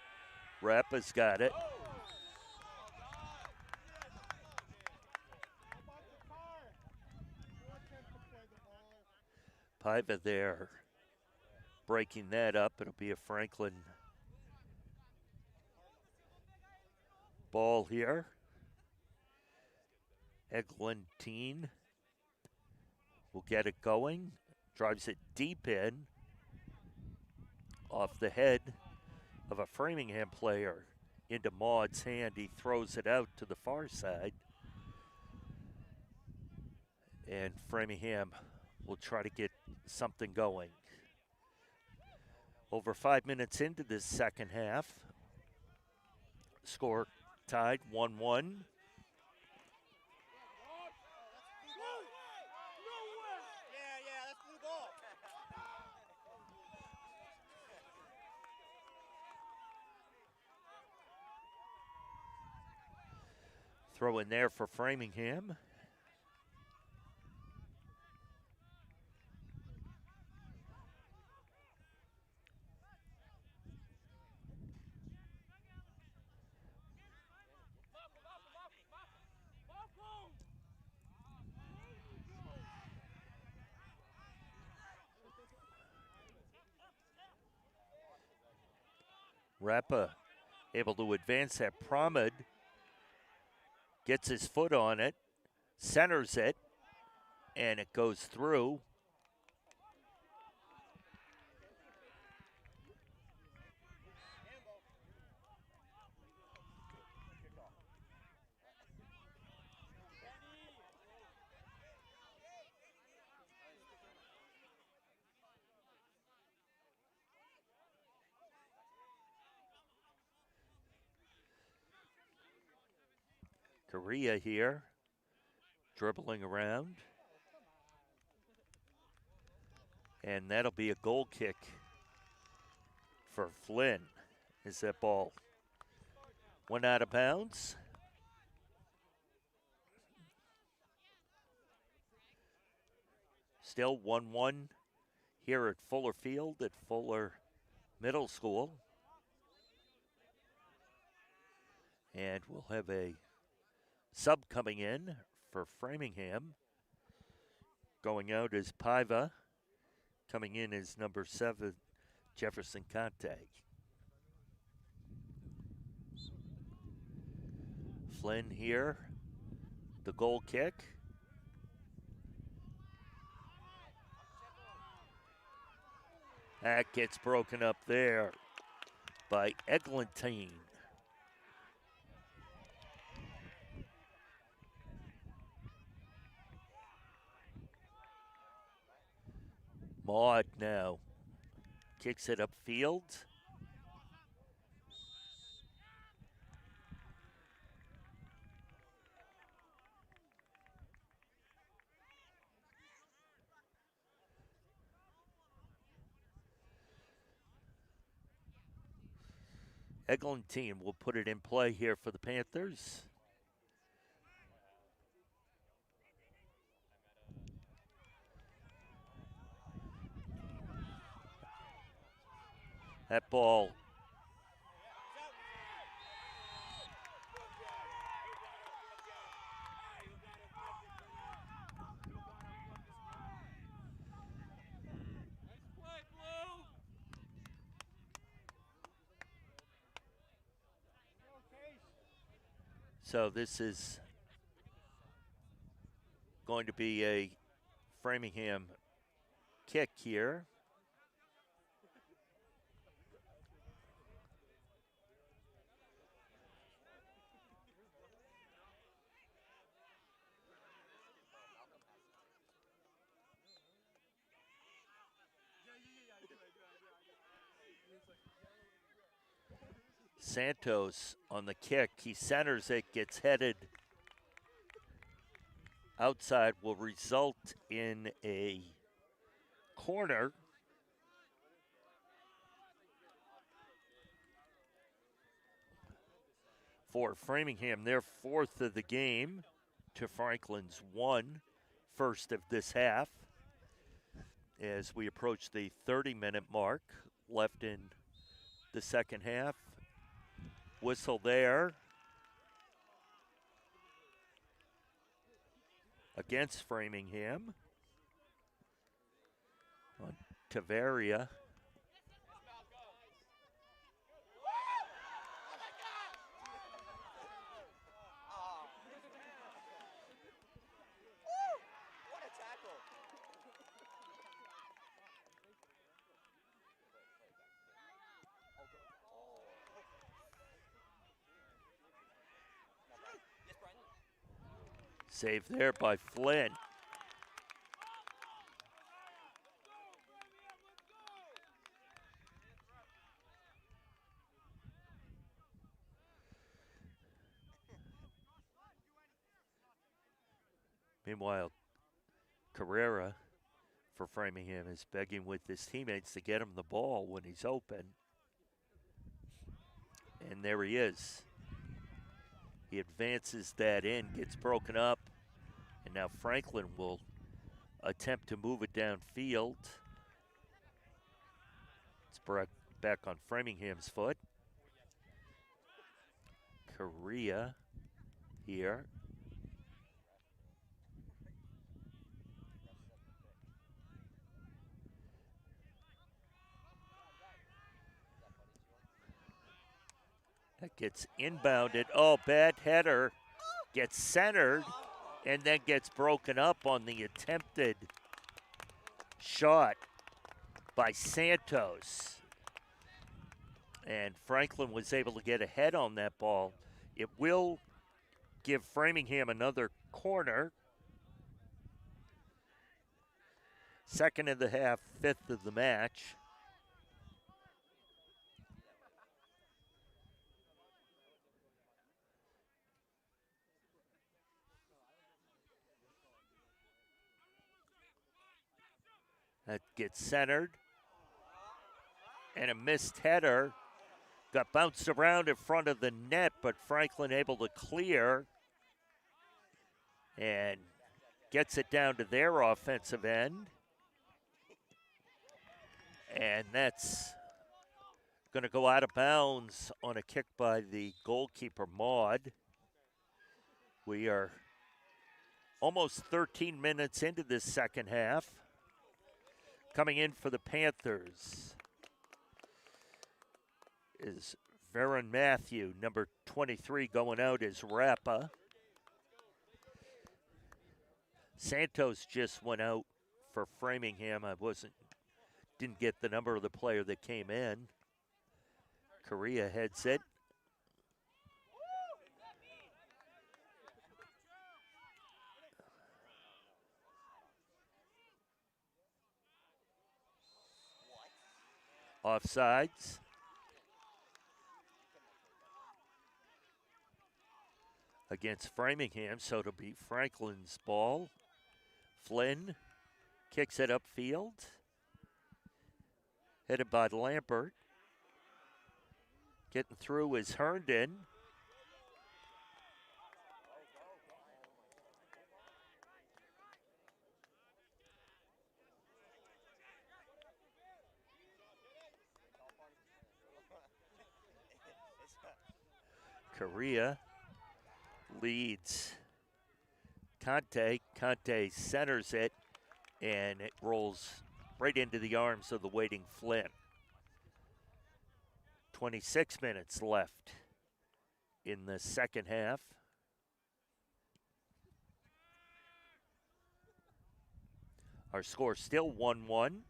Rappa's got it. Paiva there breaking that up. It'll be a Franklin ball here. Eglantine will get it going. Drives it deep in. Off the head of a Framingham player into Maud's hand. He throws it out to the far side. And Framingham will try to get something going. Over 5 minutes into this second half. Score tied 1-1. Throw in there for Framingham. Rappa able to advance that. Pramod gets his foot on it, centers it, and it goes through. Correa here, dribbling around. And that'll be a goal kick for Flynn as that ball went out of bounds. Still 1-1 here at Fuller Field at Fuller Middle School. And we'll have a sub coming in for Framingham. Going out is Paiva. Coming in is number 7, Jefferson Conte. Flynn here, the goal kick. That gets broken up there by Eglantine. Maud now kicks it upfield. Eglantine will put it in play here for the Panthers. That ball So this is going to be a Framingham kick here. Santos on the kick. He centers it, gets headed outside, will result in a corner. For Framingham, their fourth of the game to Franklin's one, first of this half. As we approach the 30-minute mark left in the second half. Whistle there against Framingham on Taveria. Save there by Flynn. Meanwhile, Carrera for Framingham is begging with his teammates to get him the ball when he's open. And there he is. He advances that in, gets broken up, and now Franklin will attempt to move it downfield. It's back on Framingham's foot. Correa here. That gets inbounded. Oh, bad header. Gets centered and then gets broken up on the attempted shot by Santos. And Franklin was able to get ahead on that ball. It will give Framingham another corner. Second of the half, fifth of the match. That gets centered. And a missed header. Got bounced around in front of the net, but Franklin able to clear. And gets it down to their offensive end. And that's going to go out of bounds on a kick by the goalkeeper, Maud. We are almost 13 minutes into this second half. Coming in for the Panthers is Veron Matthew. Number 23 going out is Rappa. Santos just went out for Framingham. Didn't get the number of the player that came in. Correa heads it. Offsides. Against Framingham, so it'll be Franklin's ball. Flynn kicks it upfield. Headed by Lampert. Getting through is Herndon. Correa leads Conte. Conte centers it, and it rolls right into the arms of the waiting Flynn. 26 minutes left in the second half. Our score still 1-1.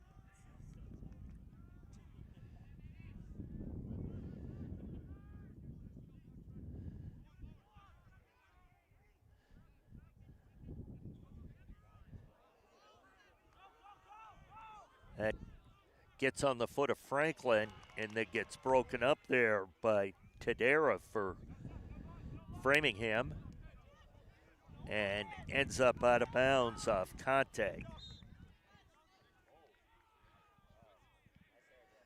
That gets on the foot of Franklin and then gets broken up there by Tadera for Framingham and ends up out of bounds off Conte.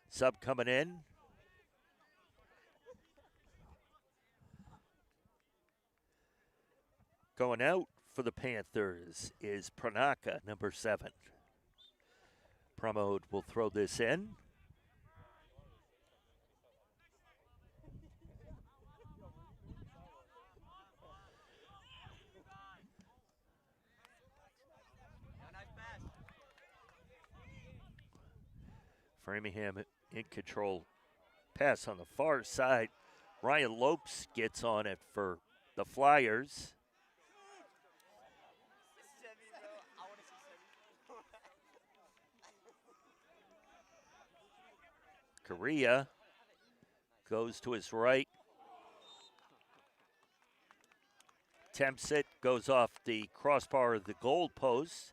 Sub coming in. Going out for the Panthers is Pranaka, number 7. Pramod will throw this in. Framingham in control. Pass on the far side. Ryan Lopes gets on it for the Flyers. Correa goes to his right. Attempts it, goes off the crossbar of the goal post,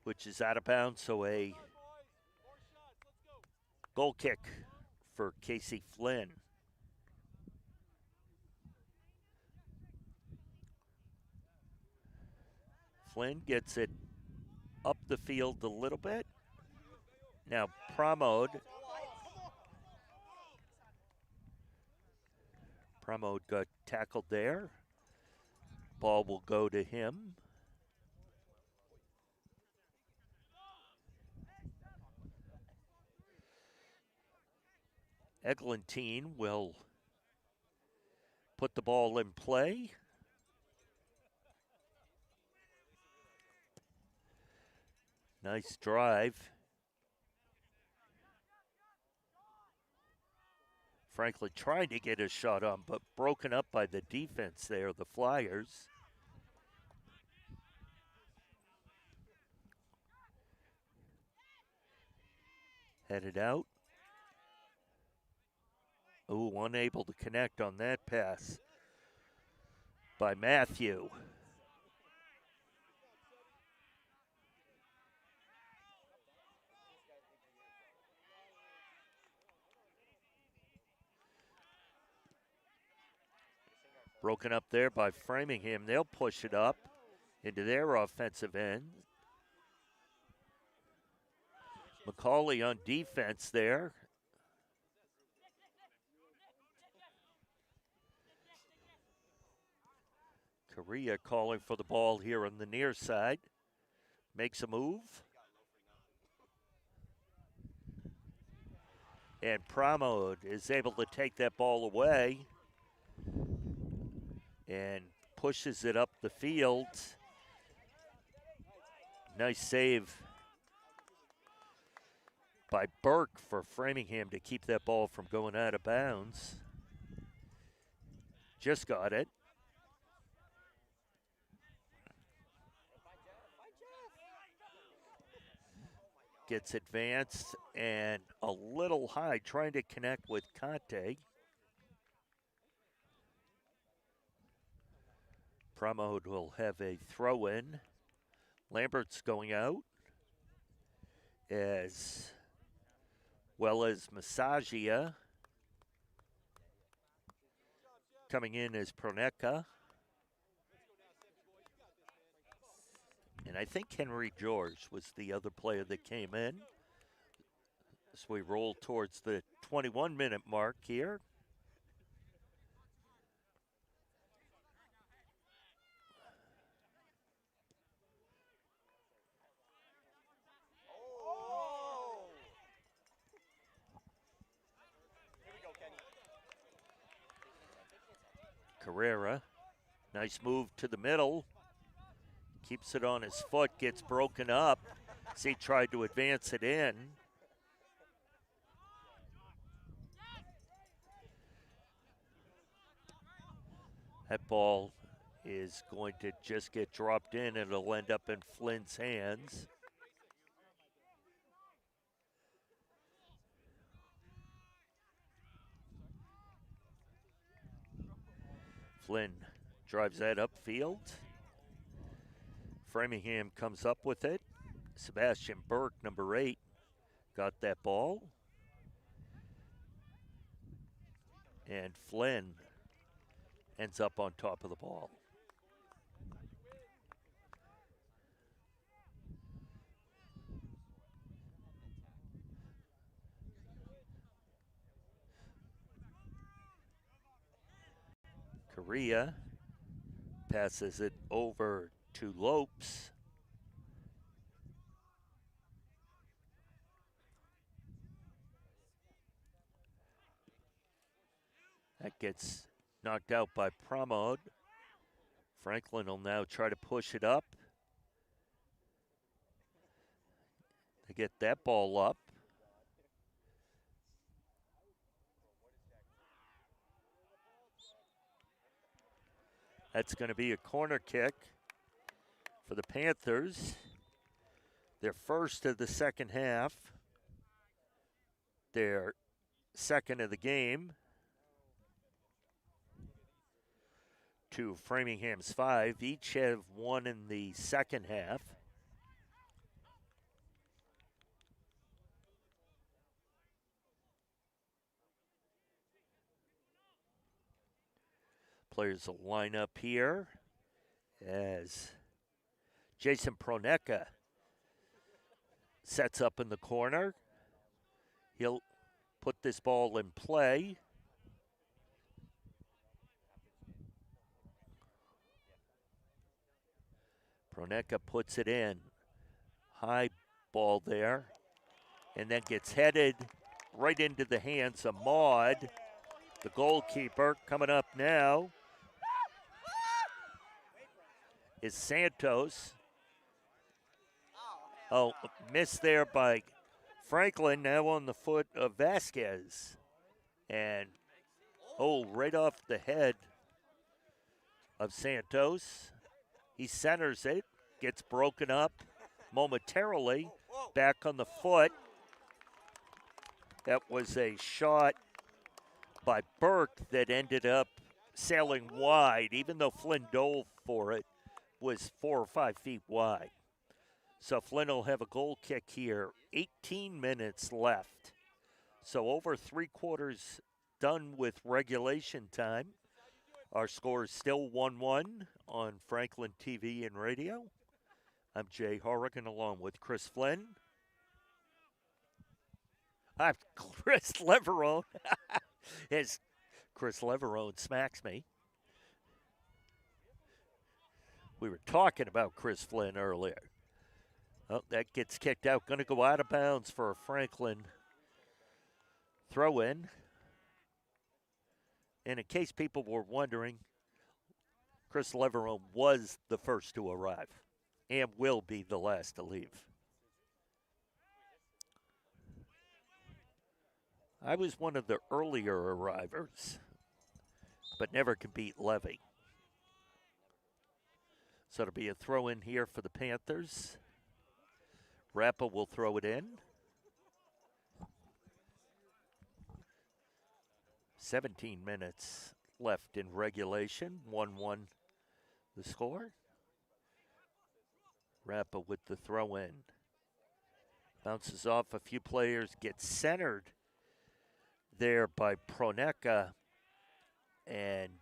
which is out of bounds, so a goal kick for Casey Flynn. Flynn gets it up the field a little bit. Now Pramod got tackled there. Ball will go to him. Eglantine will put the ball in play. Nice drive. Franklin trying to get a shot on, but broken up by the defense there, the Flyers. Headed out. Ooh, unable to connect on that pass by Matthew. Broken up there by Framingham. They'll push it up into their offensive end. McCauley on defense there. Correa calling for the ball here on the near side. Makes a move. And Pramod is able to take that ball away and pushes it up the field. Nice save by Burke for Framingham to keep that ball from going out of bounds. Just got it. Gets advanced and a little high, trying to connect with Conte. Pramod will have a throw in. Lambert's going out, as well as Massagia. Coming in as Proneka. And I think Henry George was the other player that came in. As we roll towards the 21-minute mark here. Carrera, nice move to the middle. Keeps it on his foot, gets broken up. As he tried to advance it in. That ball is going to just get dropped in and it'll end up in Flynn's hands. Flynn drives that upfield. Framingham comes up with it. Sebastian Burke, number 8, got that ball. And Flynn ends up on top of the ball. Correa passes it over to Lopes. That gets knocked out by Pramod. Franklin will now try to push it up. To get that ball up. That's going to be a corner kick for the Panthers. Their first of the second half. Their second of the game. To Framingham's 5. Each have one in the second half. Players will line up here as Jason Proneka sets up in the corner. He'll put this ball in play. Proneka puts it in. High ball there. And then gets headed right into the hands of Maud, the goalkeeper. Coming up now is Santos. Oh, missed there by Franklin, now on the foot of Vasquez. And, right off the head of Santos. He centers it, gets broken up momentarily, back on the foot. That was a shot by Burke that ended up sailing wide, even though Flynn dove for it, was 4 or 5 feet wide. So Flynn will have a goal kick here. 18 minutes left. So over 3/4 done with regulation time. Our score is still 1-1 on Franklin TV and radio. I'm Jay Horrigan along with Chris Flynn. I'm Chris Leverone. As Chris Leverone smacks me. We were talking about Chris Flynn earlier. Oh, that gets kicked out. Going to go out of bounds for a Franklin throw-in. And in case people were wondering, Chris Leverone was the first to arrive and will be the last to leave. I was one of the earlier arrivers, but never could beat Levy. So it'll be a throw-in here for the Panthers. Rappa will throw it in. 17 minutes left in regulation. 1-1 the score. Rappa with the throw-in. Bounces off a few players, gets centered there by Proneka and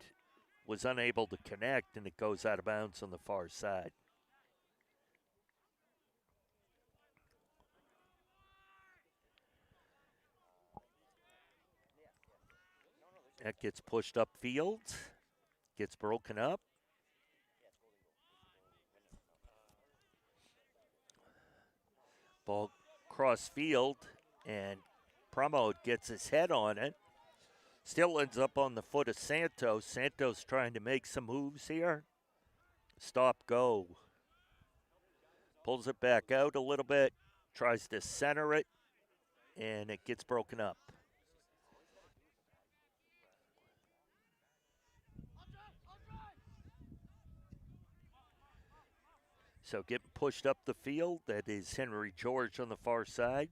was unable to connect, and it goes out of bounds on the far side. That gets pushed upfield, gets broken up. Ball cross field, and Pramod gets his head on it. Still ends up on the foot of Santos. Santos trying to make some moves here. Stop, go. Pulls it back out a little bit, tries to center it, and it gets broken up. So getting pushed up the field, that is Henry George on the far side.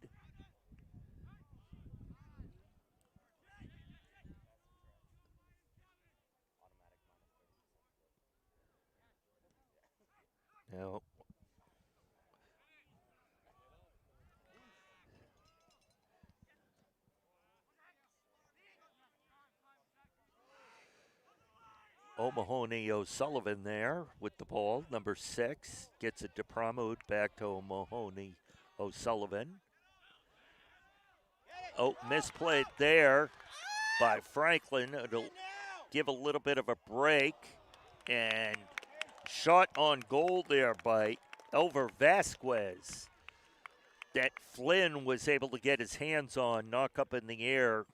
Now, O'Mahony O'Sullivan there with the ball. Number 6 gets it to Pramud, back to O'Mahony O'Sullivan. Oh, misplayed there by Franklin. It'll give a little bit of a break. And shot on goal there by Elver Vasquez that Flynn was able to get his hands on, knock up in the air,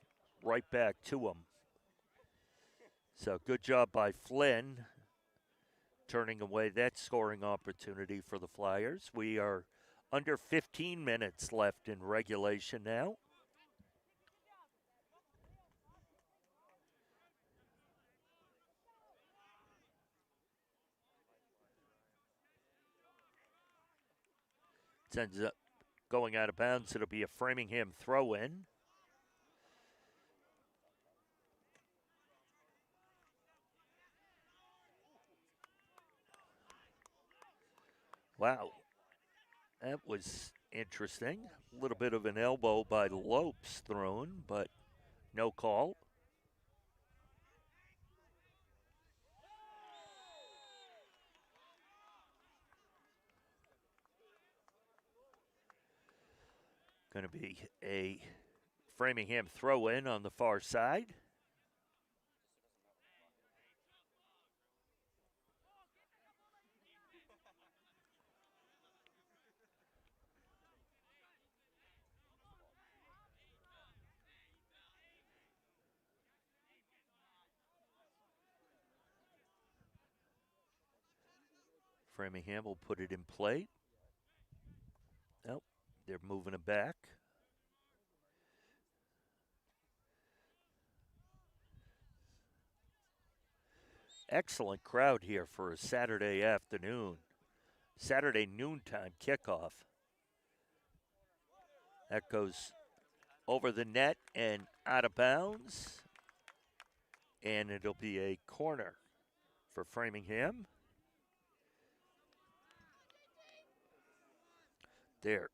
right back to him. So good job by Flynn, turning away that scoring opportunity for the Flyers. We are under 15 minutes left in regulation now. It ends up going out of bounds. It'll be a Framingham throw-in. Wow, that was interesting. A little bit of an elbow by Lopes thrown, but no call. Going to be a Framingham throw-in on the far side. Framingham will put it in play. Nope, they're moving it back. Excellent crowd here for a Saturday afternoon. Saturday noontime kickoff. That goes over the net and out of bounds. And it'll be a corner for Framingham. There,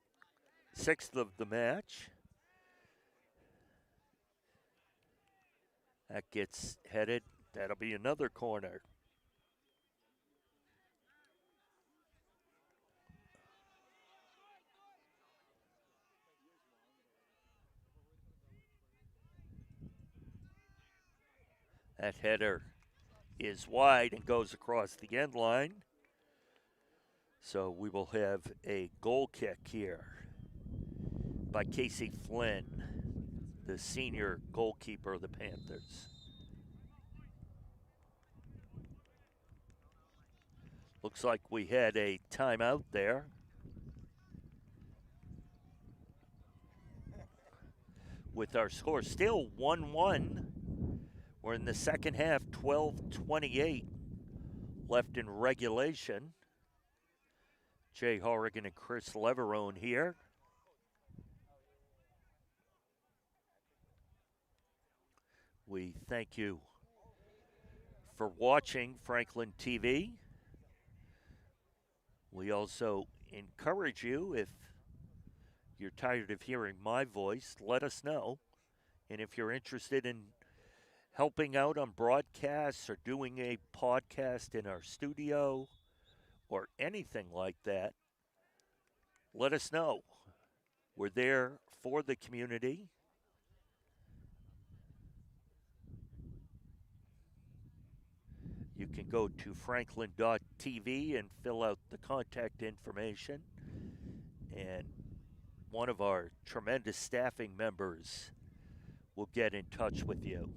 6th of the match. That gets headed. That'll be another corner. That header is wide and goes across the end line. So we will have a goal kick here by Casey Flynn, the senior goalkeeper of the Panthers. Looks like we had a timeout there. With our score still 1-1. We're in the second half, 12:28 left in regulation. Jay Horrigan and Chris Leverone here. We thank you for watching Franklin TV. We also encourage you, if you're tired of hearing my voice, let us know. And if you're interested in helping out on broadcasts or doing a podcast in our studio or anything like that, let us know. We're there for the community. You can go to franklin.tv and fill out the contact information. And one of our tremendous staffing members will get in touch with you.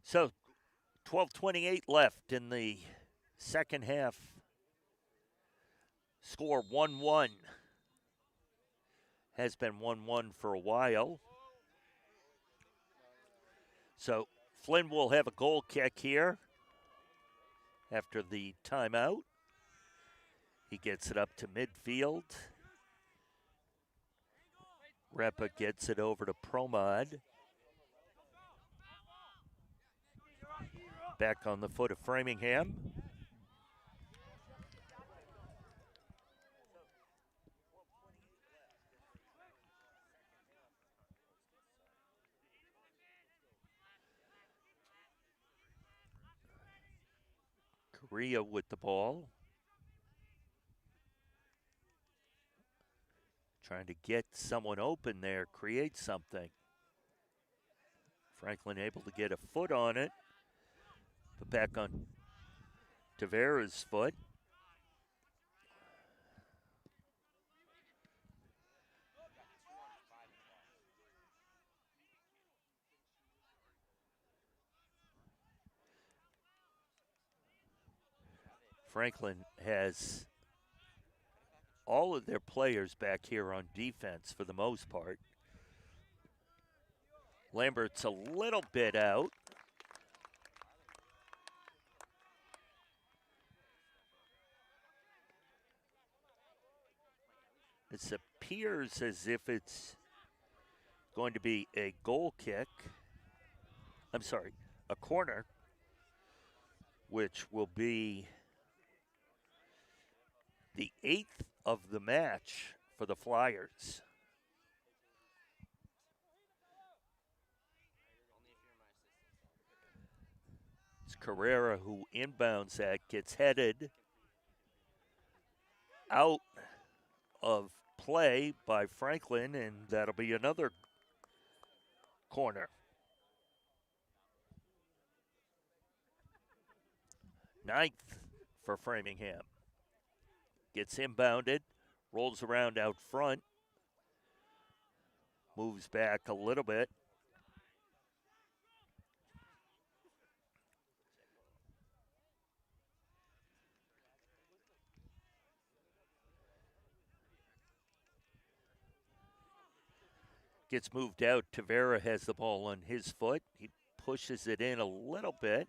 So 12:28 left in the second half. Score 1-1. Has been 1-1 for a while. So Flynn will have a goal kick here after the timeout. He gets it up to midfield. Repa gets it over to Promod. Back on the foot of Framingham. Correa with the ball. Trying to get someone open there, create something. Franklin able to get a foot on it. But back on Tavera's foot. Franklin has all of their players back here on defense for the most part. Lambert's a little bit out. It appears as if it's going to be a goal kick. I'm sorry, a corner, which will be the 8th of the match for the Flyers. It's Carrera who inbounds that, gets headed out of play by Franklin, and that'll be another corner. 9th for Framingham. Gets inbounded, rolls around out front, moves back a little bit. Gets moved out. Tavera has the ball on his foot. He pushes it in a little bit.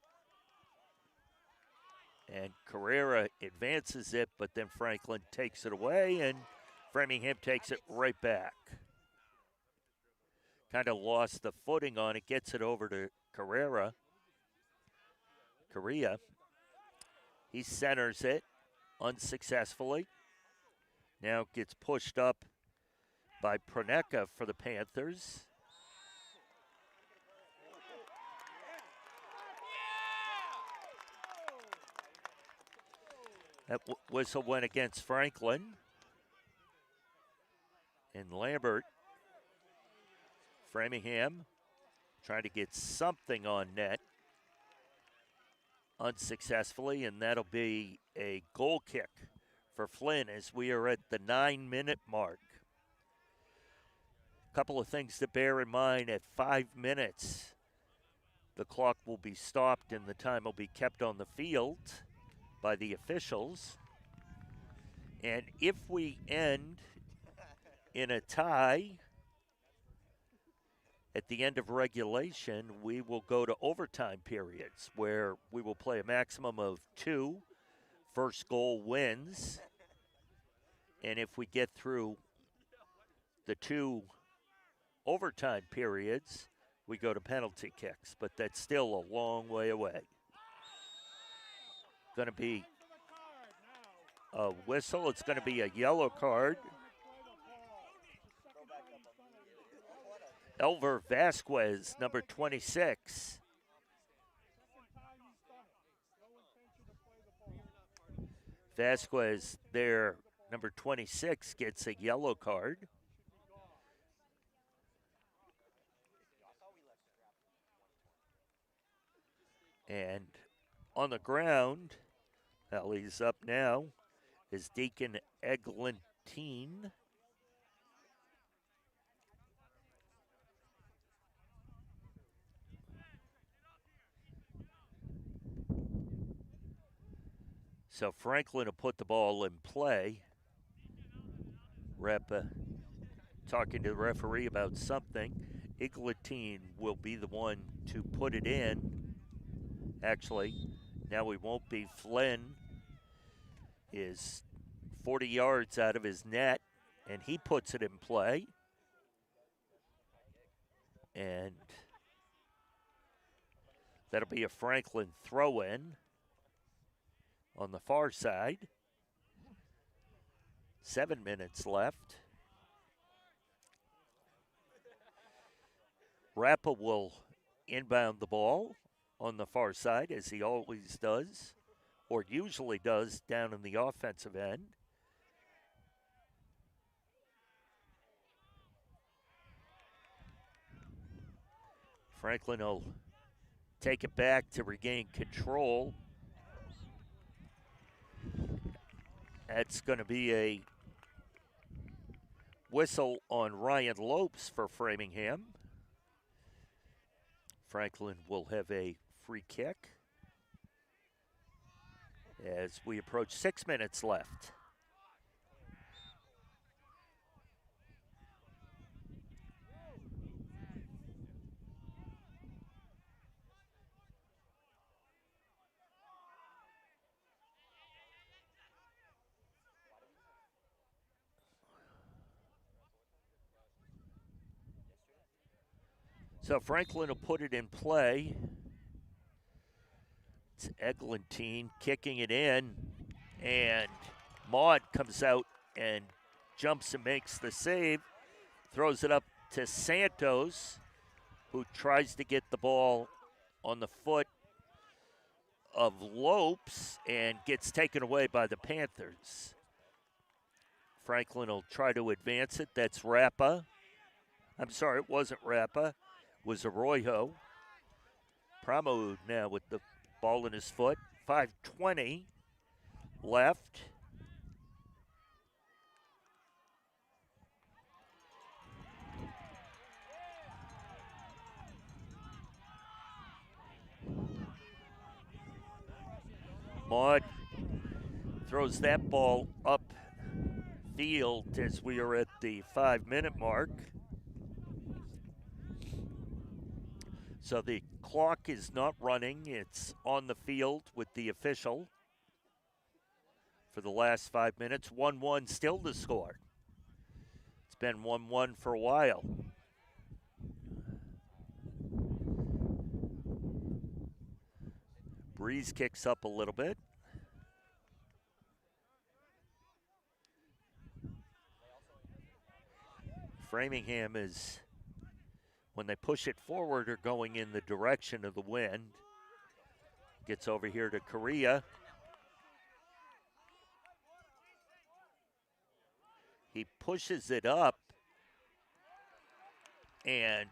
And Carrera advances it, but then Franklin takes it away, and Framingham takes it right back. Kind of lost the footing on it, gets it over to Correa. He centers it unsuccessfully. Now gets pushed up by Proneka for the Panthers. That whistle went against Franklin. And Lambert, Framingham, trying to get something on net. Unsuccessfully, and that'll be a goal kick for Flynn as we are at the 9-minute mark. A couple of things to bear in mind: at 5 minutes, the clock will be stopped and the time will be kept on the field by the officials. And if we end in a tie at the end of regulation, we will go to overtime periods where we will play a maximum of 2. First goal wins. And if we get through the 2 overtime periods, we go to penalty kicks. But that's still a long way away. Going to be a whistle. It's going to be a yellow card. Elver Vasquez, number 26. Vasquez, there, number 26, gets a yellow card. And on the ground, well, he's up now, is Deacon Eglantine. So Franklin will put the ball in play. Talking to the referee about something. Eglantine will be the one to put it in. Actually, now we won't be. Flynn is 40 yards out of his net, and he puts it in play. And that'll be a Franklin throw-in on the far side. 7 minutes left. Rappa will inbound the ball on the far side, as he always does, or usually does, down in the offensive end. Franklin will take it back to regain control. That's going to be a whistle on Ryan Lopes for Framingham. Franklin will have a free kick as we approach 6 minutes left. So Franklin will put it in play. It's Eglantine kicking it in, and Maud comes out and jumps and makes the save. Throws it up to Santos, who tries to get the ball on the foot of Lopes and gets taken away by the Panthers. Franklin will try to advance it. That's Rappa. I'm sorry, it wasn't Rappa. It was Arroyo. Promo now with the ball in his foot. 5:20 left. Maud throws that ball up field as we are at the 5-minute mark. So the clock is not running. It's on the field with the official for the last 5 minutes. 1-1 still to score. It's been 1-1 for a while. Breeze kicks up a little bit. Framingham is, when they push it forward, are going in the direction of the wind. Gets over here to Correa. He pushes it up, and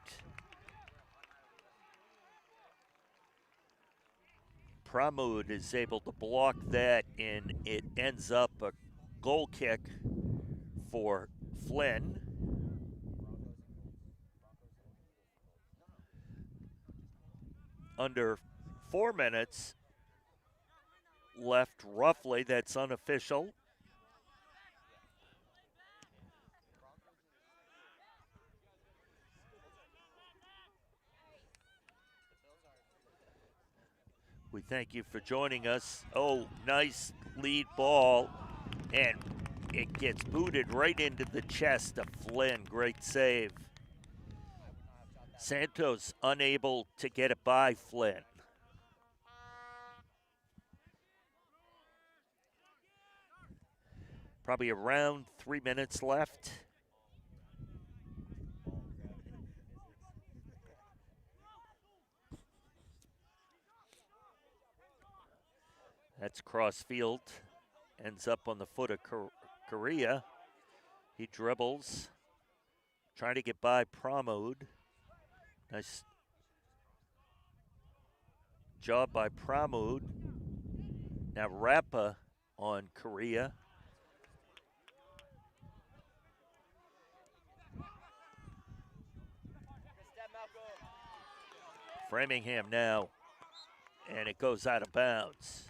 Pramud is able to block that, and it ends up a goal kick for Flynn. Under 4 minutes left, roughly. That's unofficial. We thank you for joining us. Oh, nice lead ball, and it gets booted right into the chest of Flynn. Great save. Santos unable to get it by Flynn. Probably around 3 minutes left. That's cross field. Ends up on the foot of Correa. He dribbles. Trying to get by Pramod. Nice job by Pramod. Now Rappa on Correa. Framingham now, and it goes out of bounds.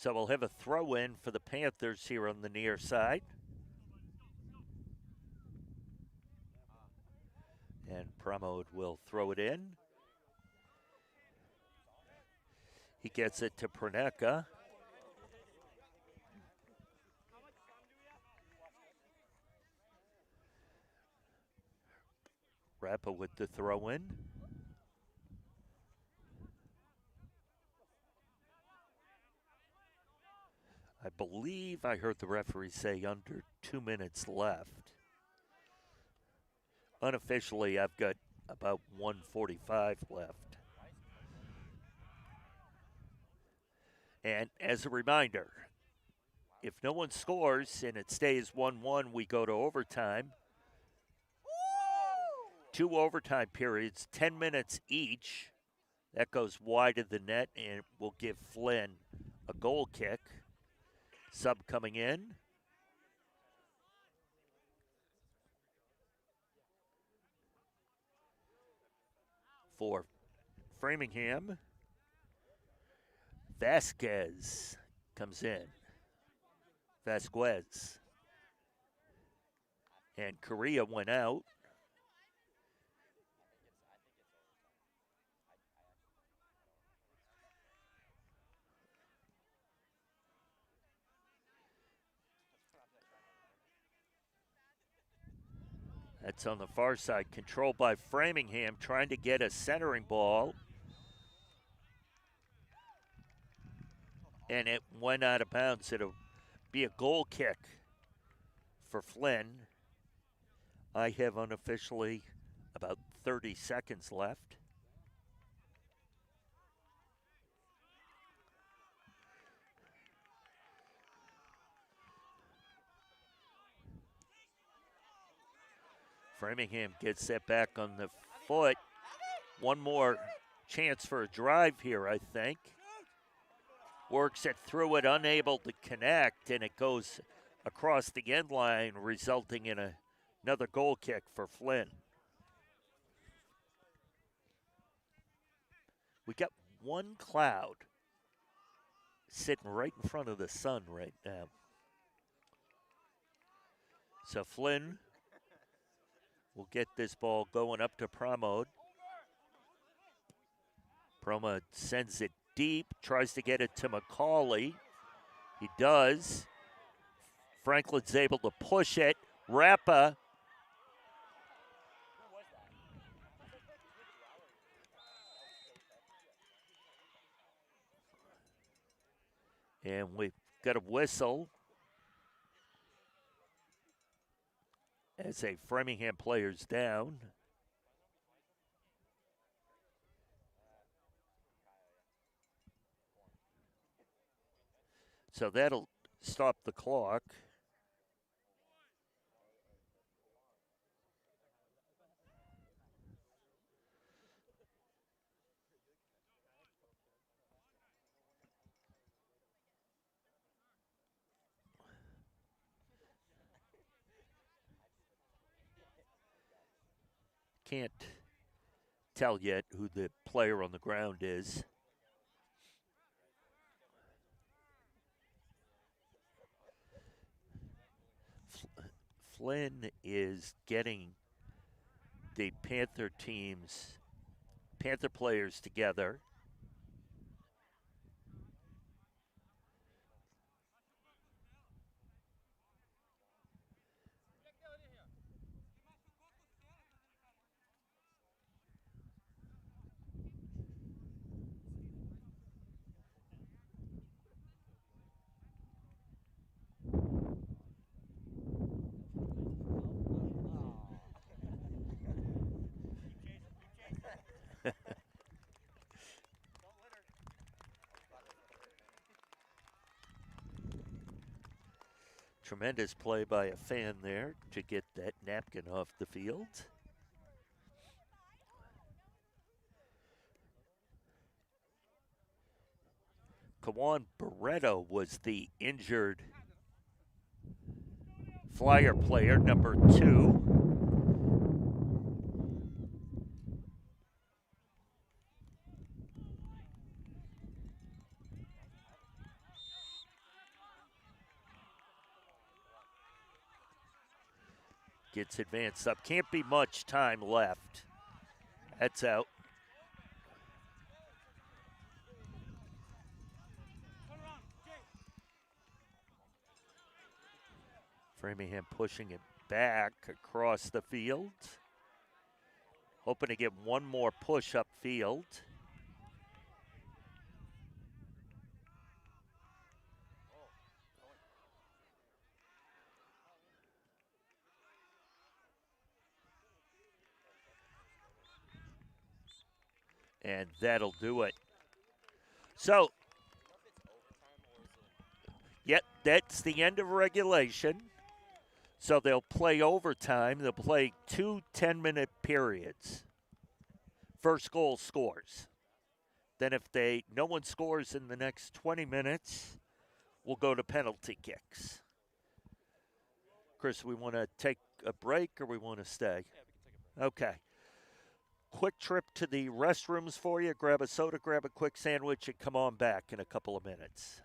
So we'll have a throw in for the Panthers here on the near side. And Pramod will throw it in. He gets it to Praneka. Rappa with the throw in. I believe I heard the referee say under 2 minutes left. Unofficially, I've got about 1:45 left. And as a reminder, if no one scores and it stays 1-1, we go to overtime. 2 overtime periods, 10 minutes each. That goes wide of the net and will give Flynn a goal kick. Sub coming in. For Framingham, Vasquez comes in. Vasquez. And Correa went out. That's on the far side, controlled by Framingham, trying to get a centering ball. And it went out of bounds. It'll be a goal kick for Flynn. I have unofficially about 30 seconds left. Framingham gets that back on the foot. One more chance for a drive here, I think. Works it through it, unable to connect, and it goes across the end line, resulting in another goal kick for Flynn. We got one cloud sitting right in front of the sun right now. So Flynn will get this ball going up to Pramod. Pramod sends it deep, tries to get it to McCauley. He does. Franklin's able to push it. Rappa. And we've got a whistle as a Framingham player's down. So that'll stop the clock. Can't tell yet who the player on the ground is. Flynn is getting the Panther players together. Tremendous play by a fan there to get that napkin off the field. Kawan Barreto was the injured Flyer player, number 2. gets advanced up. Can't be much time left. That's out. Framingham pushing it back across the field. Hoping to get one more push upfield. And that'll do it. So, yep, that's the end of regulation. So they'll play overtime. They'll play 2 10-minute periods. First goal scores. Then if no one scores in the next 20 minutes, we'll go to penalty kicks. Chris, we want to take a break or we want to stay? Okay. Quick trip to the restrooms for you. Grab a soda, grab a quick sandwich, and come on back in a couple of minutes.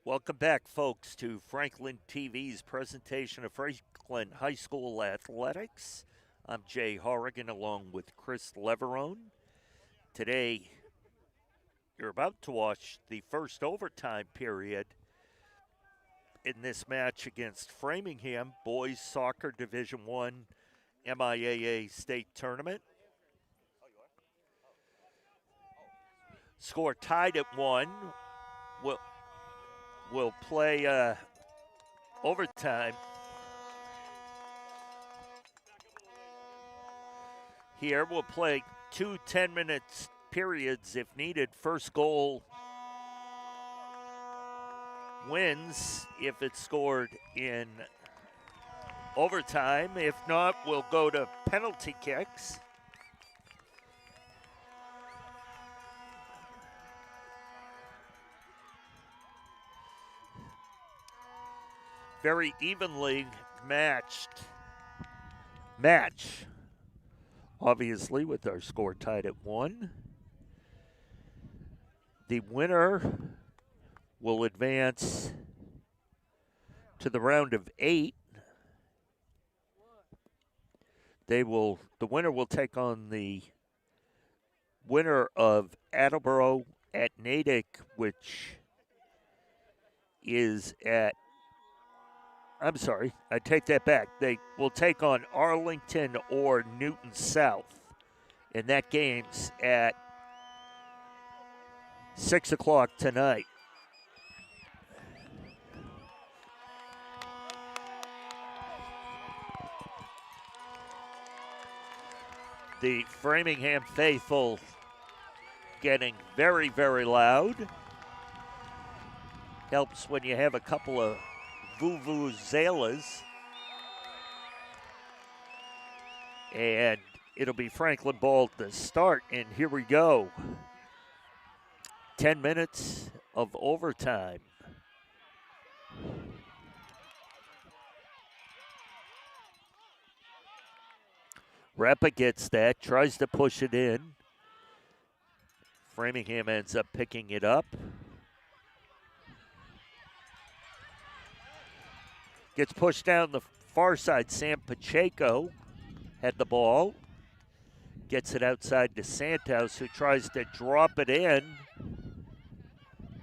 Welcome back, folks, to Franklin TV's presentation of Franklin High School Athletics. I'm Jay Horrigan along with Chris Leverone. Today, you're about to watch the first overtime period in this match against Framingham Boys Soccer Division I MIAA State Tournament. Score tied at 1. We'll play overtime. Here we'll play 2 10-minute periods if needed. First goal wins if it's scored in overtime. If not, we'll go to penalty kicks. Very evenly match, obviously, with our score tied at 1. The winner will advance to the round of 8. The winner will take on the winner of Attleboro at Natick, which is at, I'm sorry, I take that back. They will take on Arlington or Newton South. And that game's at 6 o'clock tonight. The Framingham faithful getting very, very loud. Helps when you have a couple of vuvuzelas. And it'll be Franklin ball to start, and here we go. 10 minutes of overtime. Rappa gets that, tries to push it in. Framingham ends up picking it up. Gets pushed down the far side. Sam Pacheco had the ball. Gets it outside to Santos, who tries to drop it in.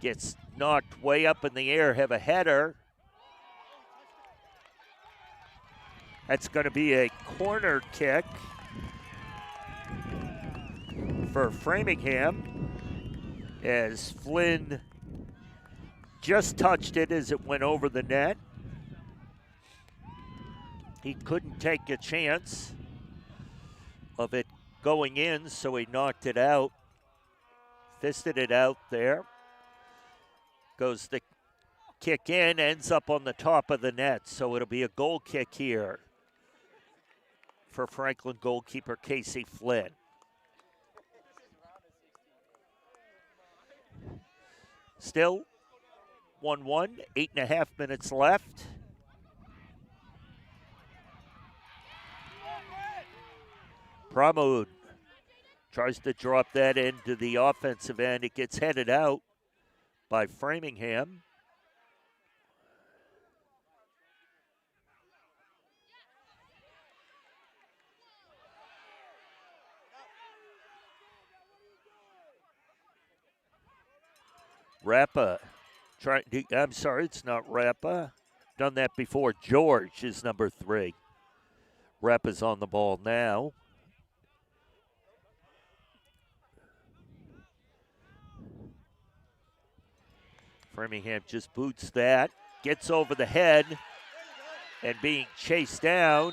Gets knocked way up in the air, have a header. That's going to be a corner kick for Framingham, as Flynn just touched it as it went over the net. He couldn't take a chance of it going in, so he knocked it out. Fisted it out there. Goes the kick in, ends up on the top of the net, so it'll be a goal kick here for Franklin goalkeeper Casey Flynn. Still 1-1, 8.5 minutes left. Pramod tries to drop that into the offensive end. It gets headed out by Framingham. Rappa, I'm sorry, it's not Rappa. Done that before. George is number 3. Rappa's on the ball now. Framingham just boots that, gets over the head, and being chased down.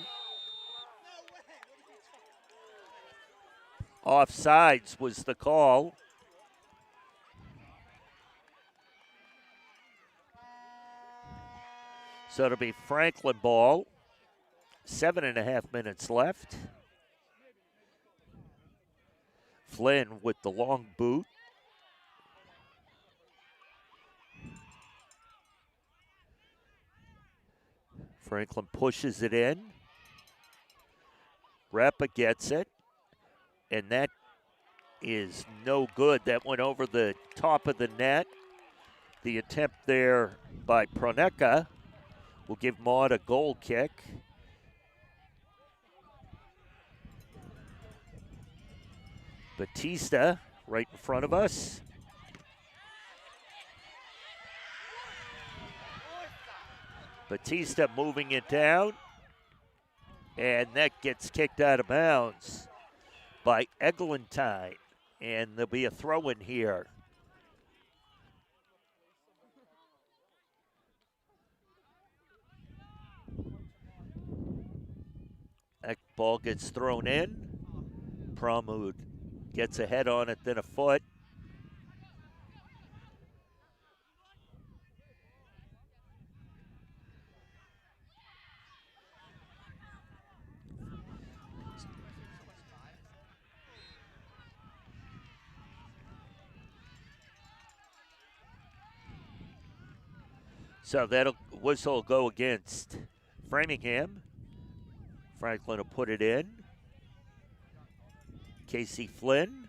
Offsides was the call. So it'll be Franklin ball. 7.5 minutes left. Flynn with the long boot. Franklin pushes it in. Rappa gets it. And that is no good. That went over the top of the net. The attempt there by Proneka will give Maud a goal kick. Batista right in front of us. Batista moving it down. And that gets kicked out of bounds by Eglantine. And there'll be a throw in here. That ball gets thrown in. Pramud gets a head on it, then a foot. So that'll whistle go against Framingham. Franklin will put it in. Casey Flynn.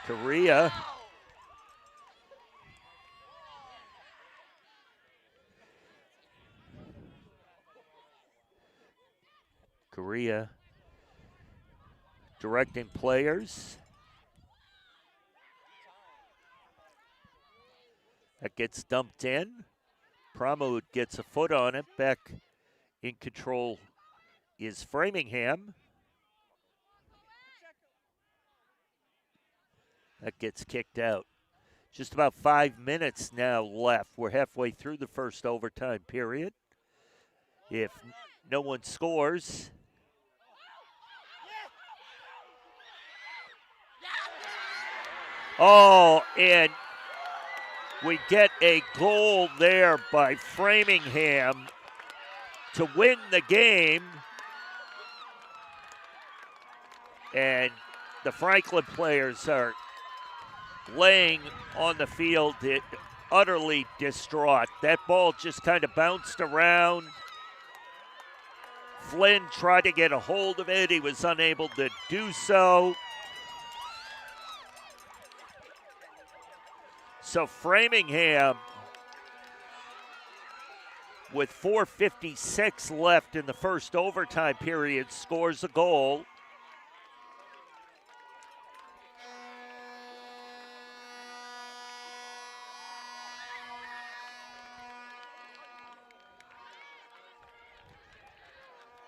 Correa. Correa directing players. That gets dumped in. Pramud gets a foot on it. Back in control is Framingham. That gets kicked out. Just about 5 minutes now left. We're halfway through the first overtime period. If no one scores, oh, and we get a goal there by Framingham to win the game. And the Franklin players are laying on the field, utterly distraught. That ball just kind of bounced around. Flynn tried to get a hold of it. He was unable to do so. So Framingham, with 4:56 left in the first overtime period, scores a goal.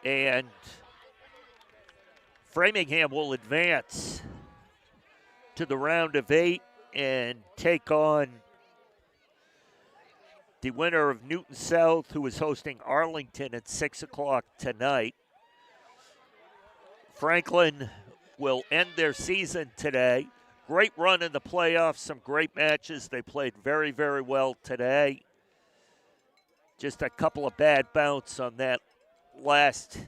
And Framingham will advance to the round of 8 and take on the winner of Newton South, who is hosting Arlington at 6 o'clock tonight. Franklin will end their season today. Great run in the playoffs, some great matches. They played very, very well today. Just a couple of bad bounce on that last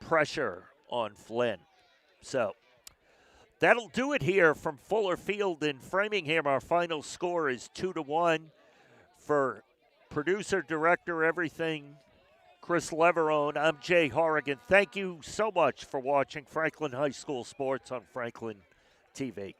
pressure on Flynn. So that'll do it here from Fuller Field in Framingham. Our final score is 2-1. For producer, director, everything, Chris Leverone, I'm Jay Horrigan. Thank you so much for watching Franklin High School Sports on Franklin TV.